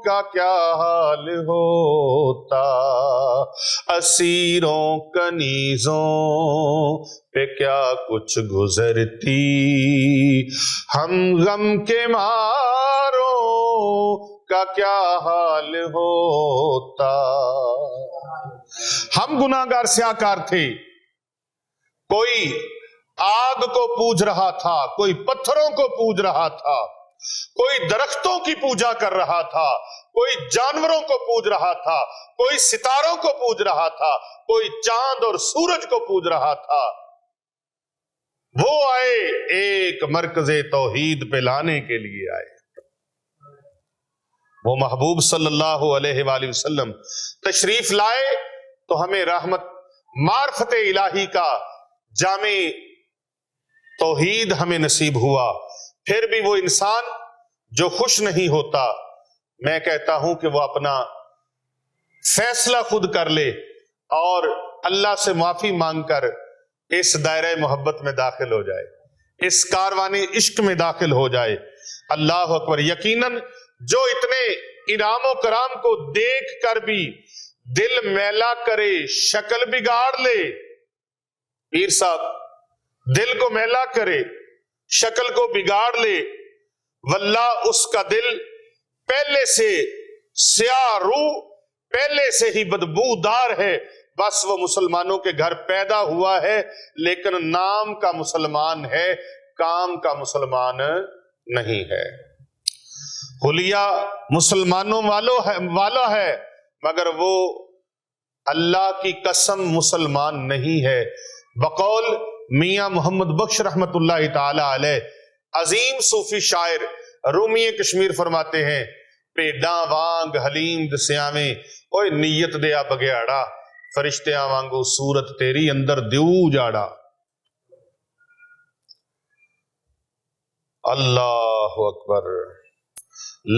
[SPEAKER 1] کا کیا حال ہوتا، اسیروں کنیزوں پہ کیا کچھ گزرتی، ہم غم کے ماروں کا کیا حال ہوتا۔ ہم گناہگار سیاکار تھے، کوئی آگ کو پوج رہا تھا، کوئی پتھروں کو پوج رہا تھا، کوئی درختوں کی پوجا کر رہا تھا، کوئی جانوروں کو پوج رہا تھا، کوئی ستاروں کو پوج رہا تھا، کوئی چاند اور سورج کو پوج رہا تھا۔ وہ آئے ایک مرکز توحید پہ لانے کے لیے آئے، وہ محبوب صلی اللہ علیہ وآلہ وسلم تشریف لائے تو ہمیں رحمت معرفت الہی کا جامع توحید ہمیں نصیب ہوا۔ پھر بھی وہ انسان جو خوش نہیں ہوتا، میں کہتا ہوں کہ وہ اپنا فیصلہ خود کر لے اور اللہ سے معافی مانگ کر اس دائرہ محبت میں داخل ہو جائے، اس کاروان عشق میں داخل ہو جائے۔ اللہ اکبر۔ یقیناً جو اتنے انعام و کرام کو دیکھ کر بھی دل میلا کرے شکل بگاڑ لے. پیر صاحب دل کو میلا کرے شکل کو بگاڑ لے، واللہ اس کا دل پہلے سے سیاہ روح، پہلے سے ہی بدبودار ہے. بس وہ مسلمانوں کے گھر پیدا ہوا ہے لیکن نام کا مسلمان ہے، کام کا مسلمان نہیں ہے. حلیہ مسلمانوں والا ہے مگر وہ اللہ کی قسم مسلمان نہیں ہے. بقول میاں محمد بخش رحمت اللہ تعالی علیہ، عظیم صوفی شاعر رومی کشمیر فرماتے ہیں، پیڈاں وانگ حلیم دسیاویں اوئے نیت دیا بگیاڑا، فرشتیاں وانگو صورت تیری اندر دیو جاڑا. اللہ اکبر.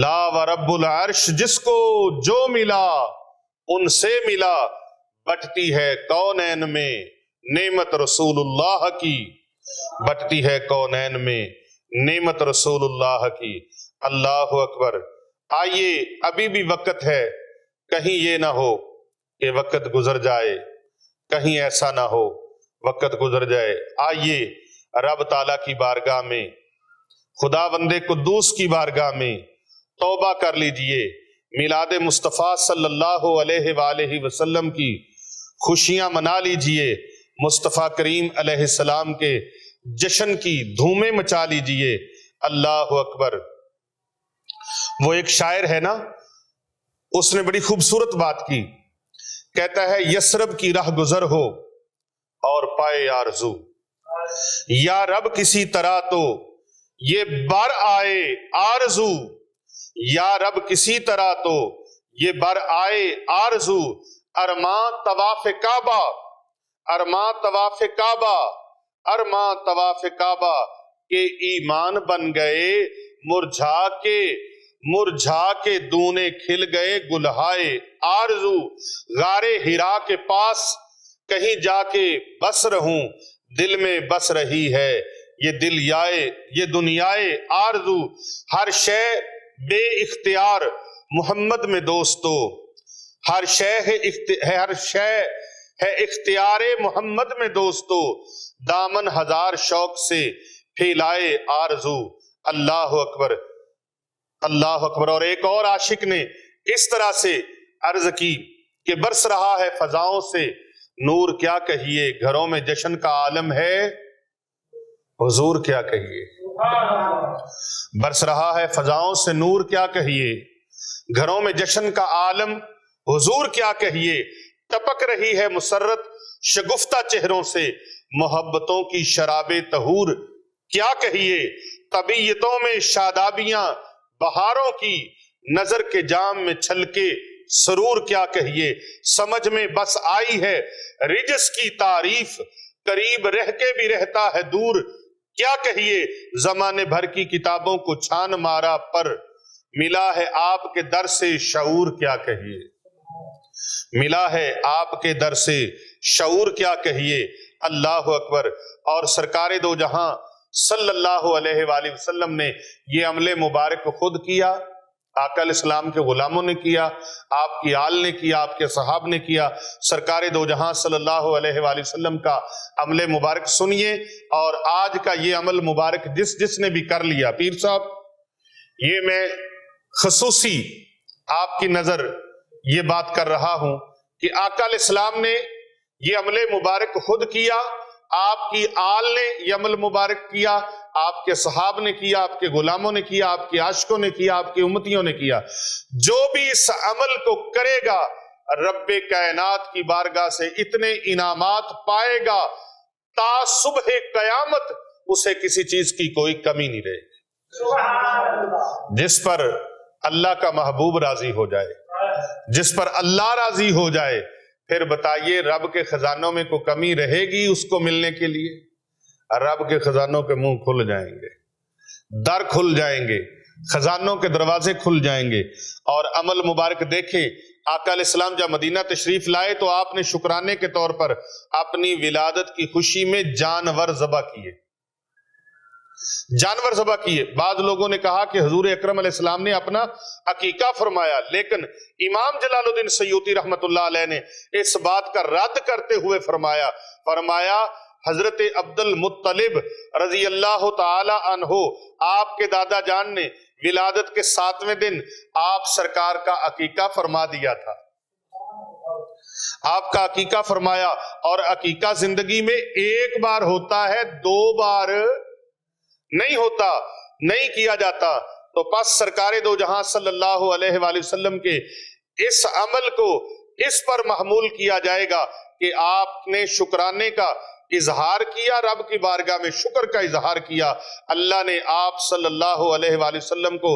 [SPEAKER 1] لا و رب العرش جس کو جو ملا ان سے ملا، بٹتی ہے کونین میں نعمت رسول اللہ کی، بٹتی ہے کونین میں نعمت رسول اللہ کی. اللہ اکبر. آئیے ابھی بھی وقت ہے، کہیں یہ نہ ہو کہ وقت گزر جائے، کہیں ایسا نہ ہو وقت گزر جائے. آئیے رب تعالیٰ کی بارگاہ میں، خدا بندے قدوس کی بارگاہ میں توبہ کر لیجئے. میلاد مصطفیٰ صلی اللہ علیہ وآلہ وسلم کی خوشیاں منا لیجئے. مصطفیٰ کریم علیہ السلام کے جشن کی دھومیں مچا لیجئے. اللہ اکبر. وہ ایک شاعر ہے نا، اس نے بڑی خوبصورت بات کی، کہتا ہے یثرب کی راہ گزر ہو اور پائے آرزو، یا رب کسی طرح تو یہ بر آئے آرزو، یا رب کسی طرح تو یہ بر آئے آرزو. ارماں طواف کعبہ، ارماں طواف کعبہ، ارماں طواف کعبہ کے ایمان بن گئے مرجھا کے دونے کھل گئے گلہائے آرزو. غار ہرا کے پاس کہیں جا کے بس رہوں، دل میں بس رہی ہے یہ دنیائے آرزو. ہر شے بے اختیار محمد میں دوستو، ہر شے ہے اختیار محمد میں دوستو، دامن ہزار شوق سے پھیلائے آرزو. اللہ اکبر. اللہ اکبر. اور ایک اور عاشق نے اس طرح سے عرض کی کہ برس رہا ہے فضاؤں سے نور کیا کہیے، گھروں میں جشن کا عالم ہے حضور کیا کہیے. برس رہا ہے فضاؤں سے نور کیا کہیے، گھروں میں جشن کا عالم حضور کیا کہیے. ٹپک رہی ہے مسرت شگفتہ چہروں سے محبتوں کی شراب طہور کیا کہیے. طبیعتوں میں شادابیاں بہاروں کی، نظر کے جام میں چھلکے سرور کیا کہیے. سمجھ میں بس آئی ہے رجس کی تعریف، قریب رہ کے بھی رہتا ہے دور کیا کہیے. زمانے بھر کی کتابوں کو چھان مارا پر ملا ہے آپ کے در سے شعور کیا کہیے، ملا ہے آپ کے در سے شعور کیا کہیے. اللہ اکبر. اور سرکار دو جہاں صلی اللہ علیہ وآلہ وسلم نے یہ عمل مبارک خود کیا، آقا علیہ السلام کے غلاموں نے کیا، آپ کی آل نے کیا، آپ کے صحاب نے کیا. سرکار دو جہاں صلی اللہ علیہ وآلہ وسلم کا عمل مبارک سنیے. اور آج کا یہ عمل مبارک جس نے بھی کر لیا، پیر صاحب یہ میں خصوصی آپ کی نظر یہ بات کر رہا ہوں کہ آقا علیہ السلام نے یہ عمل مبارک خود کیا، آپ کی آل نے یہ عمل مبارک کیا، آپ کے صحاب نے کیا، آپ کے غلاموں نے کیا، آپ کے عاشقوں نے کیا، آپ کی امتیوں نے کیا. جو بھی اس عمل کو کرے گا رب کائنات کی بارگاہ سے اتنے انعامات پائے گا تا صبح قیامت اسے کسی چیز کی کوئی کمی نہیں رہے گی. جس پر اللہ کا محبوب راضی ہو جائے، جس پر اللہ راضی ہو جائے، پھر بتائیے رب کے خزانوں میں کوئی کمی رہے گی اس کو ملنے کے لیے؟ رب کے خزانوں کے منہ کھل جائیں گے، در کھل جائیں گے، خزانوں کے دروازے کھل جائیں گے. اور عمل مبارک دیکھے، آقا علیہ السلام جب مدینہ تشریف لائے تو آپ نے شکرانے کے طور پر اپنی ولادت کی خوشی میں جانور ذبح کیے. جانور ذبح کیے. بعض لوگوں نے کہا کہ حضور اکرم علیہ السلام نے اپنا عقیقہ فرمایا، لیکن امام جلال الدین سیوطی رحمت اللہ علیہ نے اس بات کا رد کرتے ہوئے فرمایا حضرت عبد المطلب رضی اللہ تعالی عنہ آپ کے دادا جان نے ولادت کے 7ویں دن آپ سرکار کا عقیقہ فرما دیا تھا. آپ کا عقیقہ فرمایا، اور عقیقہ زندگی میں ایک بار ہوتا ہے، 2 بار نہیں ہوتا، نہیں کیا جاتا. تو پس سرکار دو جہاں صلی اللہ علیہ وآلہ وسلم کے اس عمل کو اس پر محمول کیا جائے گا کہ آپ نے شکرانے کا اظہار کیا، رب کی بارگاہ میں شکر کا اظہار کیا. اللہ نے آپ صلی اللہ علیہ وآلہ وسلم کو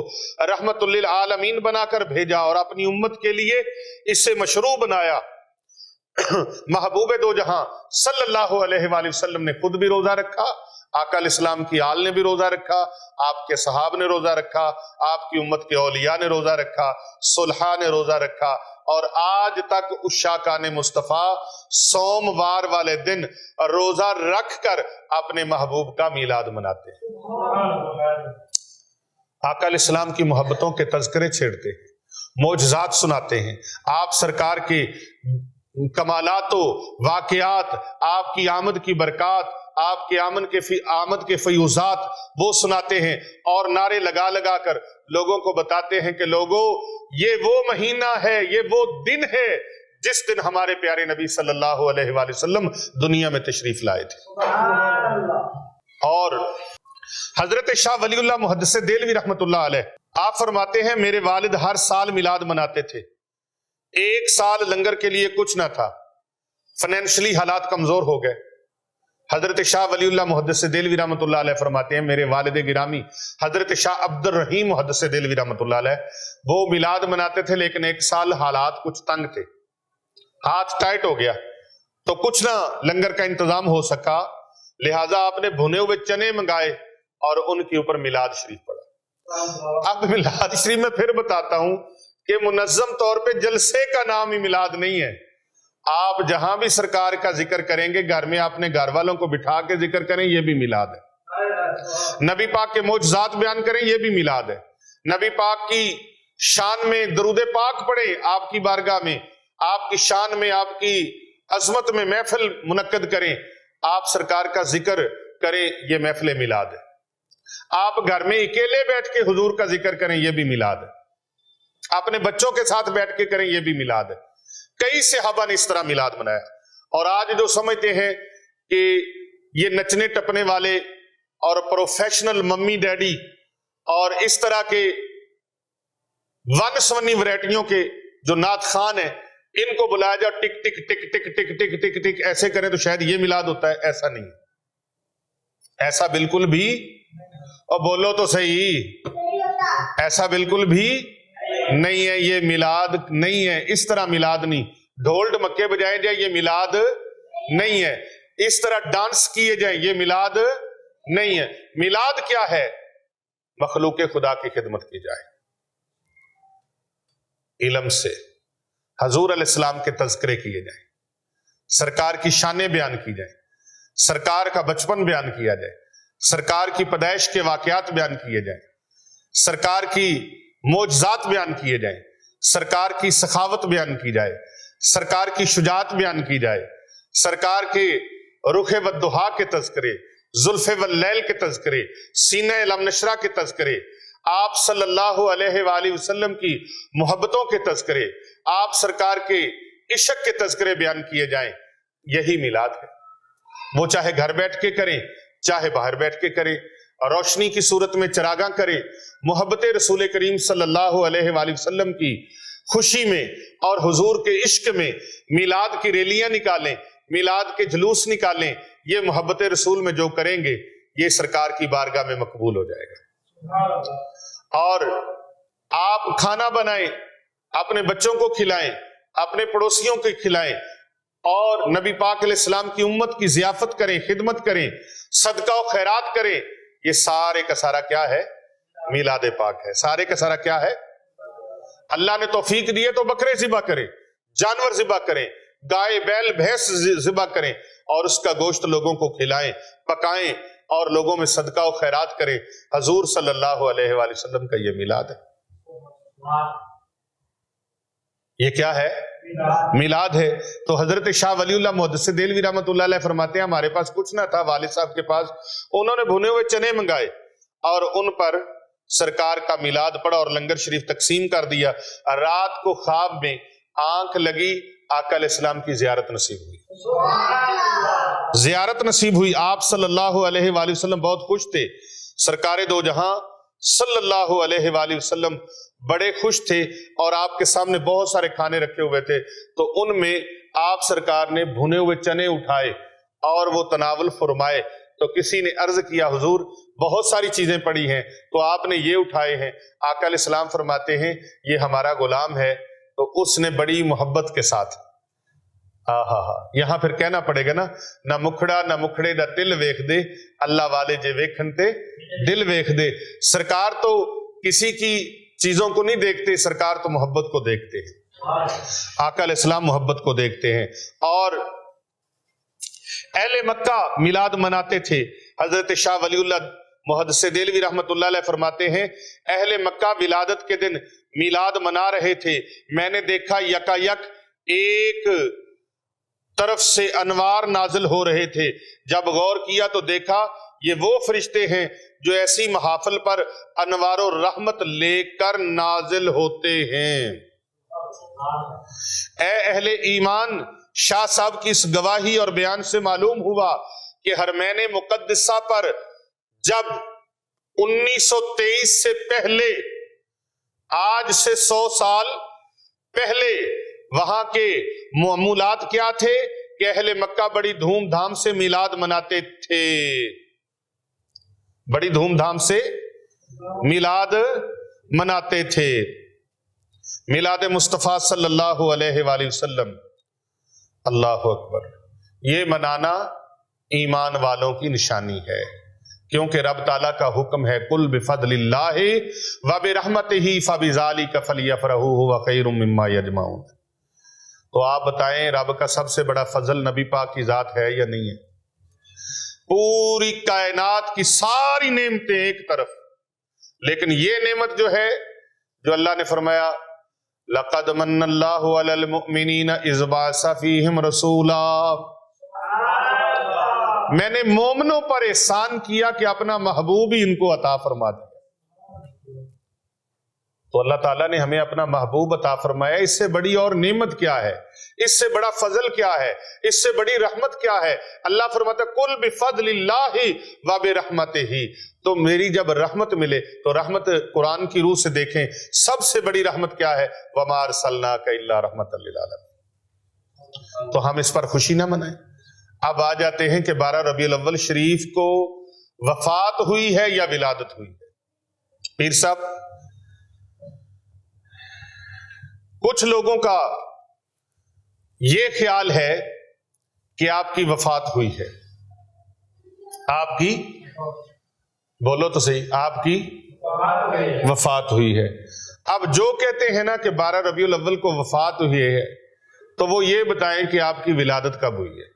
[SPEAKER 1] رحمت للعالمین بنا کر بھیجا اور اپنی امت کے لیے اسے مشروع بنایا. محبوب دو جہاں صلی اللہ علیہ وآلہ وسلم نے خود بھی روزہ رکھا، آقا علیہ السلام کی آل نے بھی روزہ رکھا، آپ کے صحاب نے روزہ رکھا، آپ کی امت کے اولیاء نے روزہ رکھا، صلحاء نے روزہ رکھا، اور آج تک عشاقان مصطفیٰ سوموار والے دن روزہ رکھ کر اپنے محبوب کا میلاد مناتے ہیں. آقا علیہ السلام کی محبتوں کے تذکرے چھیڑتے ہیں، معجزات سناتے ہیں، آپ سرکار کے کمالات و واقعات، آپ کی آمد کی برکات، آپ کی آمد کے فیوزات وہ سناتے ہیں، اور نعرے لگا لگا کر لوگوں کو بتاتے ہیں کہ لوگوں یہ وہ مہینہ ہے، یہ وہ دن ہے جس دن ہمارے پیارے نبی صلی اللہ علیہ وآلہ وسلم دنیا میں تشریف لائے تھے. اور حضرت شاہ ولی اللہ محدث دہلوی رحمت اللہ علیہ آپ فرماتے ہیں میرے والد ہر سال میلاد مناتے تھے. ایک سال لنگر کے لیے کچھ نہ تھا، فائنینشلی حالات کمزور ہو گئے. حضرت شاہ ولی اللہ محدث دہلوی رحمت اللہ علیہ فرماتے ہیں میرے والد گرامی حضرت شاہ عبد الرحیم محدث دہلوی رحمت اللہ علیہ وہ میلاد مناتے تھے، لیکن ایک سال حالات کچھ تنگ تھے، ہاتھ ٹائٹ ہو گیا، تو کچھ نہ لنگر کا انتظام ہو سکا، لہٰذا آپ نے بھنے ہوئے چنے منگائے اور ان کے اوپر میلاد شریف پڑھا. اب میلاد شریف میں پھر بتاتا ہوں کہ منظم طور پہ جلسے کا نام ہی میلاد نہیں ہے. آپ جہاں بھی سرکار کا ذکر کریں گے گھر میں اپنے گھر والوں کو بٹھا کے ذکر کریں، یہ بھی میلاد ہے. نبی پاک کے معجزات بیان کریں، یہ بھی میلاد ہے. نبی پاک کی شان میں درود پاک پڑھیں، آپ کی بارگاہ میں، آپ کی شان میں، آپ کی عظمت میں محفل منعقد کریں، آپ سرکار کا ذکر کریں، یہ محفل میلاد ہے. آپ گھر میں اکیلے بیٹھ کے حضور کا ذکر کریں، یہ بھی میلاد ہے. اپنے بچوں کے ساتھ بیٹھ کے کریں، یہ بھی میلاد ہے. کئی صحابہ نے اس طرح میلاد منایا. اور آج جو سمجھتے ہیں کہ یہ نچنے ٹپنے والے اور پروفیشنل ممی ڈیڈی اور اس طرح کے ون سونی ورائٹیوں کے جو نعت خان ہیں ان کو بلایا جا ٹک ٹک ٹک ٹک ٹک ٹک ٹک ٹک ایسے کریں تو شاید یہ میلاد ہوتا ہے، ایسا نہیں، ایسا بالکل بھی، اور بولو تو صحیح، ایسا بالکل بھی نہیں ہے. یہ میلاد نہیں ہے، اس طرح میلاد نہیں. ڈھول ڈمکے بجائے جائیں، یہ میلاد نہیں ہے. اس طرح ڈانس کیے جائیں، یہ میلاد نہیں ہے. میلاد کیا ہے؟ مخلوق خدا کی خدمت کی جائے، علم سے حضور علیہ السلام کے تذکرے کیے جائیں، سرکار کی شانیں بیان کی جائیں، سرکار کا بچپن بیان کیا جائے، سرکار کی پیدائش کے واقعات بیان کیے جائیں، سرکار کی معجزات بیان کیے جائیں، سرکار کی سخاوت بیان کی جائے، سرکار کی شجاعت بیان کی جائے، سرکار کے رخ والضحا کے تذکرے، زلف واللیل کے تذکرے، سینہ لم نشرہ کے تذکرے، آپ صلی اللہ علیہ وآلہ وسلم کی محبتوں کے تذکرے، آپ سرکار کے عشق کے تذکرے بیان کیے جائیں. یہی میلاد ہے. وہ چاہے گھر بیٹھ کے کریں، چاہے باہر بیٹھ کے کریں، روشنی کی صورت میں چراغاں کریں، محبت رسول کریم صلی اللہ علیہ وآلہ وسلم کی خوشی میں اور حضور کے عشق میں میلاد کی ریلیاں نکالیں، میلاد کے جلوس نکالیں. یہ محبت رسول میں جو کریں گے یہ سرکار کی بارگاہ میں مقبول ہو جائے گا. اور آپ کھانا بنائیں، اپنے بچوں کو کھلائیں، اپنے پڑوسیوں کو کھلائیں، اور نبی پاک علیہ السلام کی امت کی ضیافت کریں، خدمت کریں، صدقہ و خیرات کریں. یہ سارے کا سارا کیا ہے؟ میلاد پاک ہے. سارے کا سارا کیا ہے؟ اللہ نے توفیق دی ہے تو بکرے ذبح کریں، جانور ذبح کریں، گائے بیل بھینس ذبح کریں. اور اس کا گوشت لوگوں کو کھلائیں، پکائیں اور لوگوں میں صدقہ و خیرات کریں۔ حضور صلی اللہ علیہ وآلہ وسلم کا یہ میلاد ہے۔ یہ کیا ہے؟ میلاد ہے۔ تو حضرت شاہ ولی اللہ محدث دہلوی رحمۃ اللہ علیہ فرماتے ہیں ہمارے پاس کچھ نہ تھا، والد صاحب کے پاس، انہوں نے بھنے ہوئے چنے منگائے اور ان پر سرکار کا میلاد پڑھا اور لنگر شریف تقسیم کر دیا۔ رات کو خواب میں آنکھ لگی، آقا علیہ السلام کی زیارت نصیب ہوئی، زیارت نصیب ہوئی۔ آپ صلی اللہ علیہ وآلہ وسلم بہت خوش تھے، سرکار دو جہاں صلی اللہ علیہ وآلہ وسلم بڑے خوش تھے اور آپ کے سامنے بہت سارے کھانے رکھے ہوئے تھے، تو ان میں آپ سرکار نے بھنے ہوئے چنے اٹھائے اور وہ تناول فرمائے۔ تو کسی نے عرض کیا حضور بہت ساری چیزیں پڑی ہیں تو آپ نے یہ اٹھائے ہیں؟ آقا علیہ السلام فرماتے ہیں یہ ہمارا غلام ہے۔ تو اس نے بڑی محبت کے ساتھ یہاں پھر کہنا پڑے گا نا، نہ مکھڑا نہ مکھڑے دا دل ویکھ دے، اللہ والے جے ویکھن تے دل ویکھ دے۔ سرکار تو کسی کی چیزوں کو نہیں دیکھتے، سرکار تو محبت کو دیکھتے ہیں، آقا علیہ السلام محبت کو دیکھتے ہیں۔ اور اہل مکہ میلاد مناتے تھے۔ حضرت شاہ ولی اللہ محدث دہلوی رحمت اللہ علیہ فرماتے ہیں اہل مکہ ولادت کے دن میلاد منا رہے تھے، میں نے دیکھا یکا یک ایک طرف سے انوار نازل ہو رہے تھے، جب غور کیا تو دیکھا یہ وہ فرشتے ہیں جو ایسی محافل پر انوار و رحمت لے کر نازل ہوتے ہیں۔ اے اہل ایمان، شاہ صاحب کی اس گواہی اور بیان سے معلوم ہوا کہ حرمین مقدسہ پر جب 1923 سے پہلے، آج سے 100 سال پہلے، وہاں کے معمولات کیا تھے کہ اہل مکہ بڑی دھوم دھام سے میلاد مناتے تھے، بڑی دھوم دھام سے میلاد مناتے تھے۔ میلاد مصطفیٰ صلی اللہ علیہ وآلہ وسلم، اللہ اکبر، یہ منانا ایمان والوں کی نشانی ہے، کیونکہ رب تعالیٰ کا حکم ہے قل بفضل اللہ وبرحمتہ فبذالک فلیفرحوا ھو خیر مما یجمعون۔ تو آپ بتائیں رب کا سب سے بڑا فضل نبی پاک کی ذات ہے یا نہیں ہے؟ پوری کائنات کی ساری نعمتیں ایک طرف، لیکن یہ نعمت جو ہے، جو اللہ نے فرمایا لَقَدْ مَنَّ اللَّهُ عَلَى الْمُؤْمِنِينَ إِذْ بَعَثَ فِيهِمْ رَسُولًا، میں نے مومنوں پر احسان کیا کہ اپنا محبوب ہی ان کو عطا فرما دیا۔ تو اللہ تعالیٰ نے ہمیں اپنا محبوب عطا فرمایا، اس سے بڑی اور نعمت کیا ہے؟ اس سے بڑا فضل کیا ہے؟ اس سے بڑی رحمت کیا ہے؟ اللہ فرماتا ہے قُلْ بِفَضْلِ اللَّهِ وَبِرَحْمَتِهِ۔ تو میری جب رحمت ملے تو رحمت قرآن کی روح سے دیکھیں، سب سے بڑی رحمت کیا ہے؟ وَمَا أَرْسَلْنَاكَ إِلَّا رَحْمَةً لِلْعَالَمِينَ۔ تو ہم اس پر خوشی نہ منائیں۔ اب آ جاتے ہیں کہ 12 ربیع الاول شریف کو وفات ہوئی ہے یا ولادت ہوئی ہے؟ پیر صاحب، کچھ لوگوں کا یہ خیال ہے کہ آپ کی وفات ہوئی ہے، آپ کی، بولو تو صحیح، آپ کی وفات ہوئی ہے۔ اب جو کہتے ہیں نا کہ 12 ربیع الاول کو وفات ہوئی ہے، تو وہ یہ بتائیں کہ آپ کی ولادت کب ہوئی ہے؟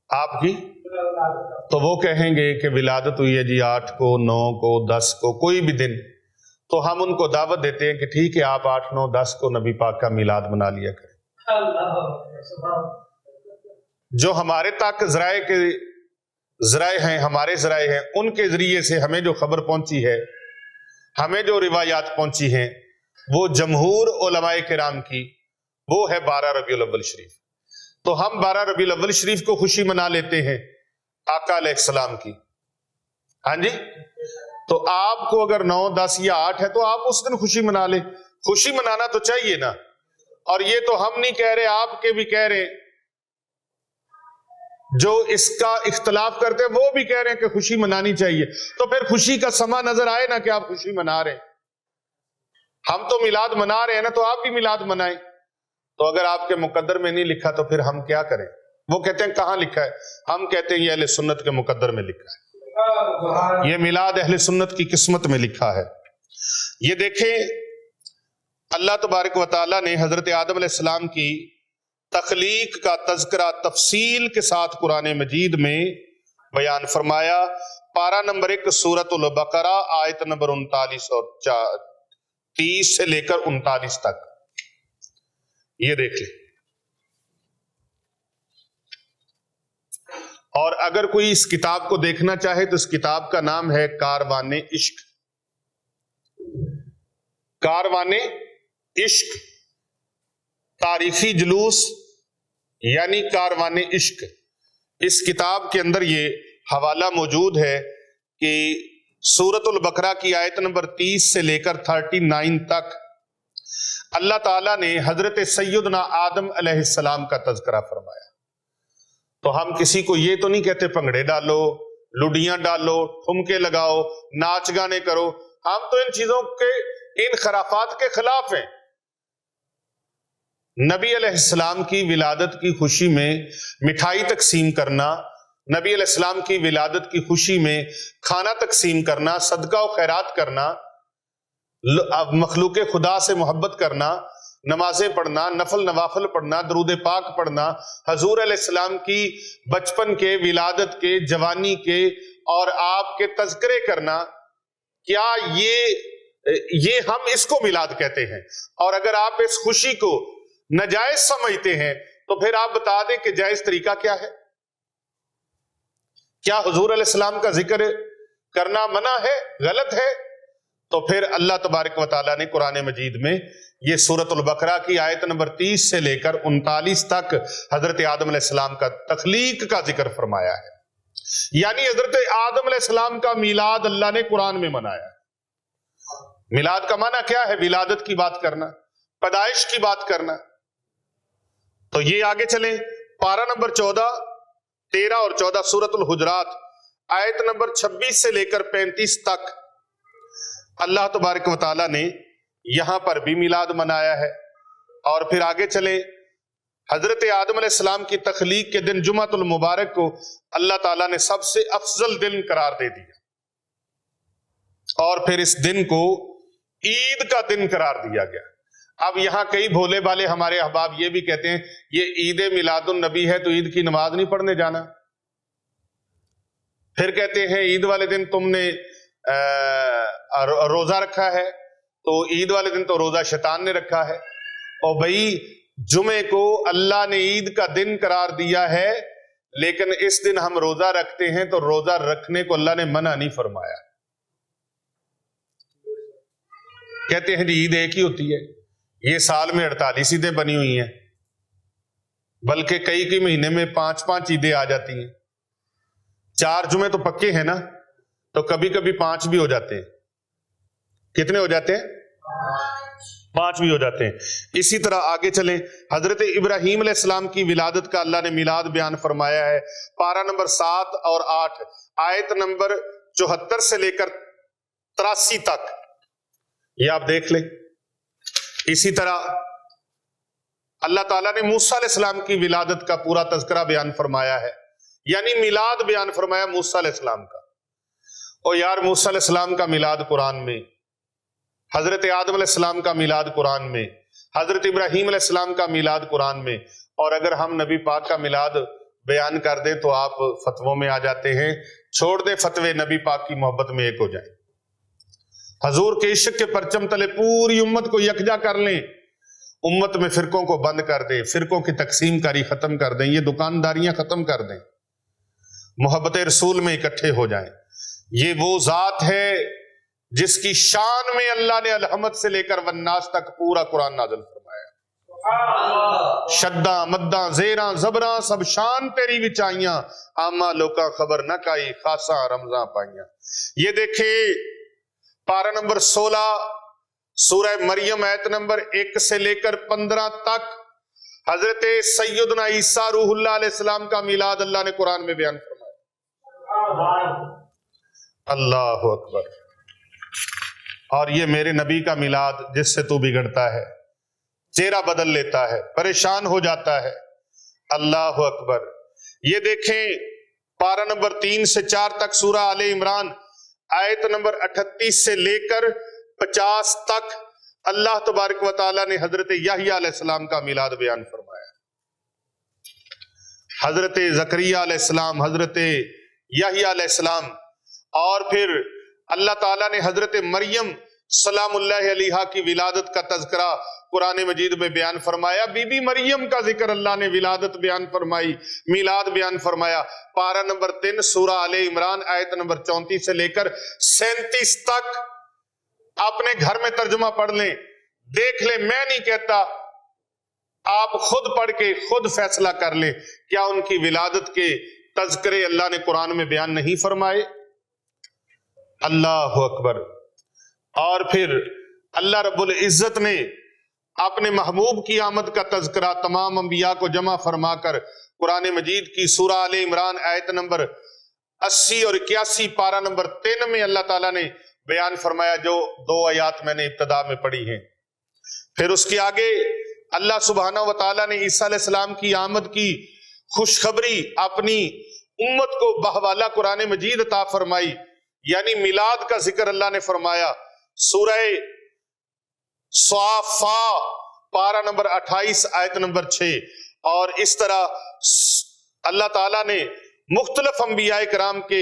[SPEAKER 1] آپ کی، تو وہ کہیں گے کہ ولادت ہوئی ہے جی 8 کو، 9 کو، 10 کو، کوئی بھی دن، تو ہم ان کو دعوت دیتے ہیں کہ ٹھیک ہے آپ 8، 9، 10 کو نبی پاک کا میلاد منا لیا کریں۔ جو ہمارے تک ذرائع ہیں، ہمارے ذرائع ہیں، ان کے ذریعے سے ہمیں جو خبر پہنچی ہے، ہمیں جو روایات پہنچی ہیں، وہ جمہور علماء کرام کی، وہ ہے 12 ربیع الاول شریف۔ تو ہم 12 ربیع الاول شریف کو خوشی منا لیتے ہیں آقا علیہ السلام کی، ہاں جی۔ تو آپ کو اگر 9، 10 یا 8 ہے تو آپ اس دن خوشی منا لیں، خوشی منانا تو چاہیے نا۔ اور یہ تو ہم نہیں کہہ رہے، آپ کے بھی کہہ رہے ہیں، جو اس کا اختلاف کرتے ہیں وہ بھی کہہ رہے ہیں کہ خوشی منانی چاہیے۔ تو پھر خوشی کا سما نظر آئے نا کہ آپ خوشی منا رہے ہیں۔ ہم تو میلاد منا رہے ہیں نا، تو آپ بھی میلاد منائیں۔ تو اگر آپ کے مقدر میں نہیں لکھا تو پھر ہم کیا کریں؟ وہ کہتے ہیں کہاں لکھا ہے؟ ہم کہتے ہیں یہ اہل سنت کے مقدر میں لکھا ہے، یہ میلاد اہل سنت کی قسمت میں لکھا ہے۔ یہ دیکھیں اللہ تبارک و تعالیٰ نے حضرت آدم علیہ السلام کی تخلیق کا تذکرہ تفصیل کے ساتھ قرآن مجید میں بیان فرمایا۔ پارہ نمبر 1 سورۃ البقرہ آیت نمبر 39 اور 30 سے لے کر 39 تک، یہ دیکھ لیں۔ اور اگر کوئی اس کتاب کو دیکھنا چاہے تو اس کتاب کا نام ہے کاروان عشق۔ کاروان عشق، تاریخی جلوس یعنی کاروان عشق۔ اس کتاب کے اندر یہ حوالہ موجود ہے کہ سورۃ البقرہ کی آیت نمبر 30 سے لے کر 39 تک اللہ تعالیٰ نے حضرت سیدنا آدم علیہ السلام کا تذکرہ فرمایا۔ تو ہم کسی کو یہ تو نہیں کہتے پنگڑے ڈالو، لڈیاں ڈالو، ٹھمکے لگاؤ، ناچ گانے کرو، ہم تو ان چیزوں کے، ان خرافات کے خلاف ہیں۔ نبی علیہ السلام کی ولادت کی خوشی میں مٹھائی تقسیم کرنا، نبی علیہ السلام کی ولادت کی خوشی میں کھانا تقسیم کرنا، صدقہ و خیرات کرنا، مخلوق خدا سے محبت کرنا، نمازیں پڑھنا، نفل نوافل پڑھنا، درود پاک پڑھنا، حضور علیہ السلام کی بچپن کے، ولادت کے، جوانی کے اور آپ کے تذکرے کرنا، کیا یہ ہم اس کو میلاد کہتے ہیں؟ اور اگر آپ اس خوشی کو ناجائز سمجھتے ہیں تو پھر آپ بتا دیں کہ جائز طریقہ کیا ہے؟ کیا حضور علیہ السلام کا ذکر کرنا منع ہے، غلط ہے؟ تو پھر اللہ تبارک و تعالیٰ نے قرآن مجید میں یہ سورۃ البقرہ کی آیت نمبر 30 سے لے کر 39 تک حضرت آدم علیہ السلام کا تخلیق کا ذکر فرمایا ہے۔ یعنی حضرت آدم علیہ السلام کا میلاد اللہ نے قرآن میں منایا ہے۔ میلاد کا معنی کیا ہے؟ ولادت کی بات کرنا، پیدائش کی بات کرنا۔ تو یہ آگے چلیں، پارہ نمبر 14، 13 اور 14 سورۃ الحجرات آیت نمبر 26 سے لے کر 35 تک اللہ تبارک و تعالیٰ نے یہاں پر بھی میلاد منایا ہے۔ اور پھر آگے چلیں، حضرت آدم علیہ السلام کی تخلیق کے دن جمعۃ المبارک کو اللہ تعالیٰ نے سب سے افضل دن قرار دے دیا، اور پھر اس دن کو عید کا دن قرار دیا گیا۔ اب یہاں کئی بھولے بالے ہمارے احباب یہ بھی کہتے ہیں یہ عید میلاد النبی ہے تو عید کی نماز نہیں پڑھنے جانا۔ پھر کہتے ہیں عید والے دن تم نے روزہ رکھا ہے، تو عید والے دن تو روزہ شیطان نے رکھا ہے۔ اور بھائی جمعے کو اللہ نے عید کا دن قرار دیا ہے، لیکن اس دن ہم روزہ رکھتے ہیں تو روزہ رکھنے کو اللہ نے منع نہیں فرمایا۔ کہتے ہیں جی عید ایک ہی ہوتی ہے، یہ سال میں 48 عیدیں بنی ہوئی ہیں، بلکہ کئی مہینے میں 5 عیدیں آ جاتی ہیں۔ 4 جمعے تو پکے ہیں نا، تو کبھی کبھی 5 بھی ہو جاتے ہیں۔ کتنے ہو جاتے ہیں؟ 5 بھی ہو جاتے ہیں۔ اسی طرح آگے چلیں، حضرت ابراہیم علیہ السلام کی ولادت کا اللہ نے میلاد بیان فرمایا ہے، پارہ نمبر 7 اور 8 آیت نمبر 74 سے لے کر 83 تک، یہ آپ دیکھ لیں۔ اسی طرح اللہ تعالیٰ نے موسیٰ علیہ السلام کی ولادت کا پورا تذکرہ بیان فرمایا ہے، یعنی میلاد بیان فرمایا موسیٰ علیہ السلام کا۔ اور یار موسیٰ علیہ السلام کا میلاد قرآن میں، حضرت آدم علیہ السلام کا میلاد قرآن میں، حضرت ابراہیم علیہ السلام کا میلاد قرآن میں، اور اگر ہم نبی پاک کا میلاد بیان کر دیں تو آپ فتووں میں آ جاتے ہیں۔ چھوڑ دیں فتوے، نبی پاک کی محبت میں ایک ہو جائیں، حضور کے عشق کے پرچم تلے پوری امت کو یکجا کر لیں، امت میں فرقوں کو بند کر دیں، فرقوں کی تقسیم کاری ختم کر دیں، یہ دکانداریاں ختم کر دیں، محبت رسول میں اکٹھے ہو جائیں۔ یہ وہ ذات ہے جس کی شان میں اللہ نے الحمد سے لے کر والناس تک پورا قرآن نازل فرمایا۔ شداں مداں زیراں زبراں سب شان تیری وچائیاں، آما لوکاں خبر نہ کائی خاصاں رمضاں پائیاں۔ یہ دیکھیں پارہ نمبر 16 سورہ مریم آیت نمبر 1 سے لے کر 15 تک حضرت سیدنا عیسیٰ روح اللہ علیہ السلام کا میلاد اللہ نے قرآن میں بیان فرمایا۔ اللہ اکبر۔ اور یہ میرے نبی کا میلاد جس سے تو بگڑتا ہے، چہرہ بدل لیتا ہے، پریشان ہو جاتا ہے۔ اللہ اکبر۔ یہ دیکھیں پارہ نمبر 3 سے 4 تک سورہ آل عمران آیت نمبر 38 سے لے کر 50 تک اللہ تبارک و تعالیٰ نے حضرت یحییٰ علیہ السلام کا میلاد بیان فرمایا۔ حضرت زکریا علیہ السلام، حضرت یحییٰ علیہ السلام، اور پھر اللہ تعالیٰ نے حضرت مریم سلام اللہ علیہا کی ولادت کا تذکرہ قرآن مجید میں بیان فرمایا. بی بی مریم کا ذکر اللہ نے ولادت بیان فرمائی، میلاد بیان فرمایا. پارہ نمبر 3 سورہ آل عمران آیت نمبر 34 سے لے کر 37 تک اپنے گھر میں ترجمہ پڑھ لیں، دیکھ لیں. میں نہیں کہتا، آپ خود پڑھ کے خود فیصلہ کر لیں. کیا ان کی ولادت کے تذکرے اللہ نے قرآن میں بیان نہیں فرمائے؟ اللہ اکبر. اور پھر اللہ رب العزت نے اپنے محبوب کی آمد کا تذکرہ تمام انبیاء کو جمع فرما کر قرآن مجید کی سورہ آل عمران آیت نمبر 80 اور 81 پارہ نمبر 3 میں اللہ تعالیٰ نے بیان فرمایا، جو 2 آیات میں نے ابتدا میں پڑھی ہیں. پھر اس کے آگے اللہ سبحانہ و تعالیٰ نے عیسیٰ علیہ السلام کی آمد کی خوشخبری اپنی امت کو بحوالہ قرآن مجید عطا فرمائی، یعنی میلاد کا ذکر اللہ نے فرمایا. سورہ صافا پارہ نمبر 28 آیت نمبر 6. اور اس طرح اللہ تعالیٰ نے مختلف انبیاء کرام کے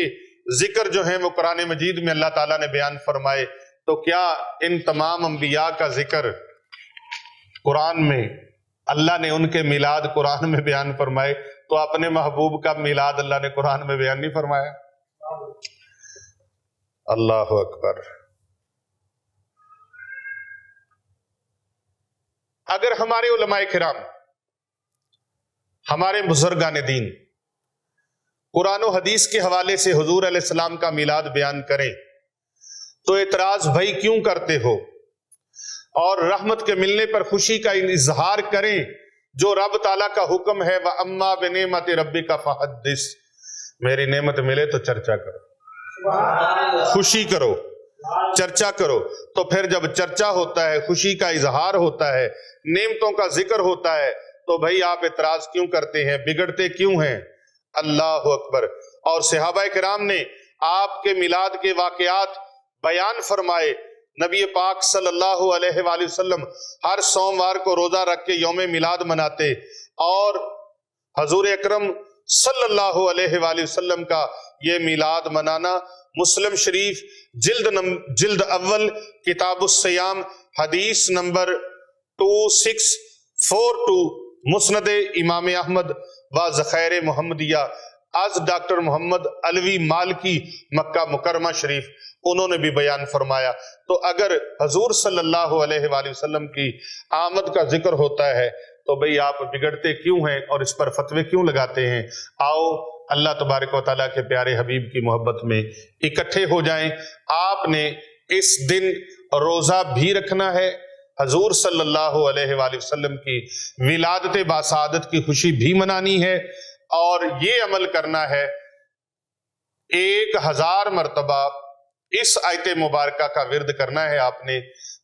[SPEAKER 1] ذکر جو ہیں وہ قرآن مجید میں اللہ تعالیٰ نے بیان فرمائے. تو کیا ان تمام انبیاء کا ذکر قرآن میں اللہ نے ان کے میلاد قرآن میں بیان فرمائے، تو اپنے محبوب کا میلاد اللہ نے قرآن میں بیان نہیں فرمایا؟ اللہ اکبر. اگر ہمارے علماء کرام، ہمارے بزرگان دین قرآن و حدیث کے حوالے سے حضور علیہ السلام کا میلاد بیان کریں تو اعتراض بھائی کیوں کرتے ہو، اور رحمت کے ملنے پر خوشی کا اظہار کریں جو رب تعالیٰ کا حکم ہے. وَأَمَّا بِنِعْمَتِ رَبِّكَ فَحَدِّثْ، میری نعمت ملے تو چرچا کرو، خوشی کرو، چرچا کرو. تو پھر جب چرچا ہوتا ہے، خوشی کا اظہار ہوتا ہے، نعمتوں کا ذکر ہوتا ہے، تو بھائی آپ اعتراض کیوں کرتے ہیں، بگڑتے کیوں ہیں؟ اللہ اکبر. اور صحابہ کرام نے آپ کے میلاد کے واقعات بیان فرمائے. نبی پاک صلی اللہ علیہ وآلہ وسلم ہر سوموار کو روزہ رکھ کے یوم میلاد مناتے، اور حضور اکرم صلی اللہ علیہ وآلہ وسلم کا یہ میلاد منانا مسلم شریف جلد اول کتاب الصیام حدیث نمبر 2642 مسند امام احمد و ذخائر محمدیہ از ڈاکٹر محمد علوی مالکی مکہ مکرمہ شریف، انہوں نے بھی بیان فرمایا. تو اگر حضور صلی اللہ علیہ وآلہ وسلم کی آمد کا ذکر ہوتا ہے تو بھئی آپ بگڑتے کیوں ہیں اور اس پر فتوے کیوں لگاتے ہیں؟ آؤ اللہ تبارک و تعالیٰ کے پیارے حبیب کی محبت میں اکٹھے ہو جائیں. آپ نے اس دن روزہ بھی رکھنا ہے، حضور صلی اللہ علیہ وآلہ وسلم کی ولادت باسعادت کی خوشی بھی منانی ہے، اور یہ عمل کرنا ہے 1000 مرتبہ اس آیت مبارکہ کا ورد کرنا ہے آپ نے.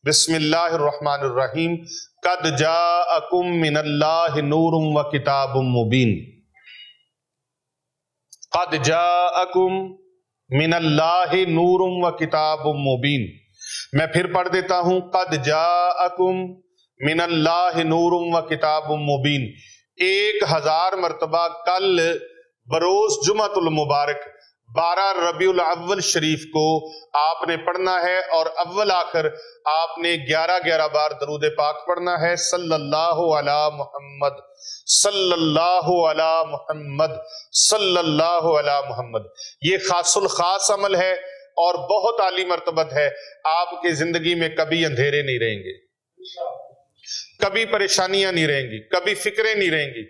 [SPEAKER 1] بسم اللہ الرحمن الرحیم، قد جاءکم من اللہ نور و کتاب مبین. قد جاءکم من اللہ نور و کتاب مبین. میں پھر پڑھ دیتا ہوں، قد جاءکم من اللہ نور و کتاب مبین. 1000 مرتبہ کل بروز جمعۃ المبارک 12 ربیع الاول شریف کو آپ نے پڑھنا ہے، اور اول آخر آپ نے 11 بار درود پاک پڑھنا ہے. صلی اللہ علی محمد، صلی اللہ علی محمد، صلی اللہ علی محمد. یہ خاص الخاص عمل ہے اور بہت عالی مرتبت ہے. آپ کی زندگی میں کبھی اندھیرے نہیں رہیں گے، کبھی پریشانیاں نہیں رہیں گی، کبھی فکریں نہیں رہیں گی،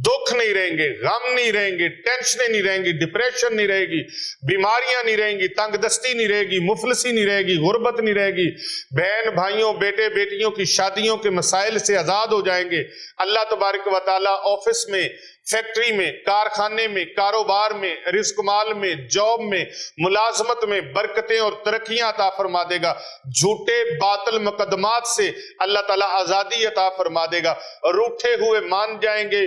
[SPEAKER 1] دکھ نہیں رہیں گے، غم نہیں رہیں گے، ٹینشنیں نہیں رہیں گی، ڈپریشن نہیں رہے گی، بیماریاں نہیں رہیں گی، تنگ دستی نہیں رہے گی، مفلسی نہیں رہے گی، غربت نہیں رہے گی. بہن بھائیوں، بیٹے بیٹیوں کی شادیوں کے مسائل سے آزاد ہو جائیں گے. اللہ تبارک و تعالیٰ آفس میں، فیکٹری میں، کارخانے میں، کاروبار میں، رزق مال میں، جاب میں، ملازمت میں برکتیں اور ترقیاں عطا فرما دے گا. جھوٹے باطل مقدمات سے اللہ تعالیٰ آزادی عطا فرما دے گا. روٹھے ہوئے مان جائیں گے،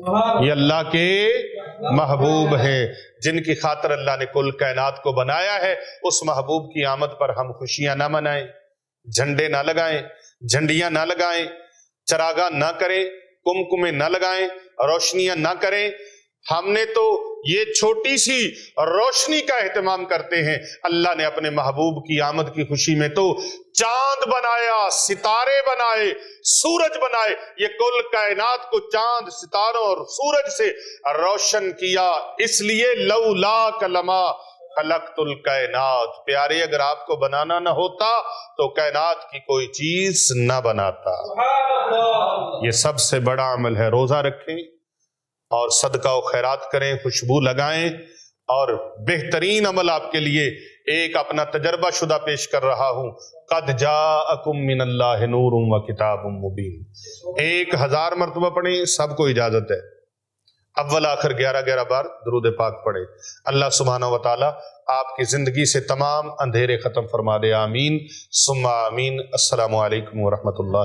[SPEAKER 1] یہ اللہ کے محبوب ہیں جن کی خاطر اللہ نے کل کائنات کو بنایا ہے. اس محبوب کی آمد پر ہم خوشیاں نہ منائیں، جھنڈے نہ لگائیں، جھنڈیاں نہ لگائیں، چراغاں نہ کریں، کمکمے نہ لگائیں، روشنیاں نہ کریں. ہم نے تو یہ چھوٹی سی روشنی کا اہتمام کرتے ہیں. اللہ نے اپنے محبوب کی آمد کی خوشی میں تو چاند بنایا، ستارے بنائے، سورج بنائے. یہ کل کائنات کو چاند، ستاروں اور سورج سے روشن کیا. اس لیے لولاک لما خلقت الکائنات. پیارے اگر آپ کو بنانا نہ ہوتا تو کائنات کی کوئی چیز نہ بناتا. یہ سب سے بڑا عمل ہے. روزہ رکھیں اور صدقہ و خیرات کریں، خوشبو لگائیں. اور بہترین عمل آپ کے لیے ایک اپنا تجربہ شدہ پیش کر رہا ہوں. قد جاءکم من اللہ نور و کتاب مبین. 1000 مرتبہ پڑھیں، سب کو اجازت ہے. اول آخر 11 بار درود پاک پڑھیں. اللہ سبحانہ و تعالی آپ کی زندگی سے تمام اندھیرے ختم فرما دے. آمین ثم آمین. السلام علیکم ورحمۃ اللہ.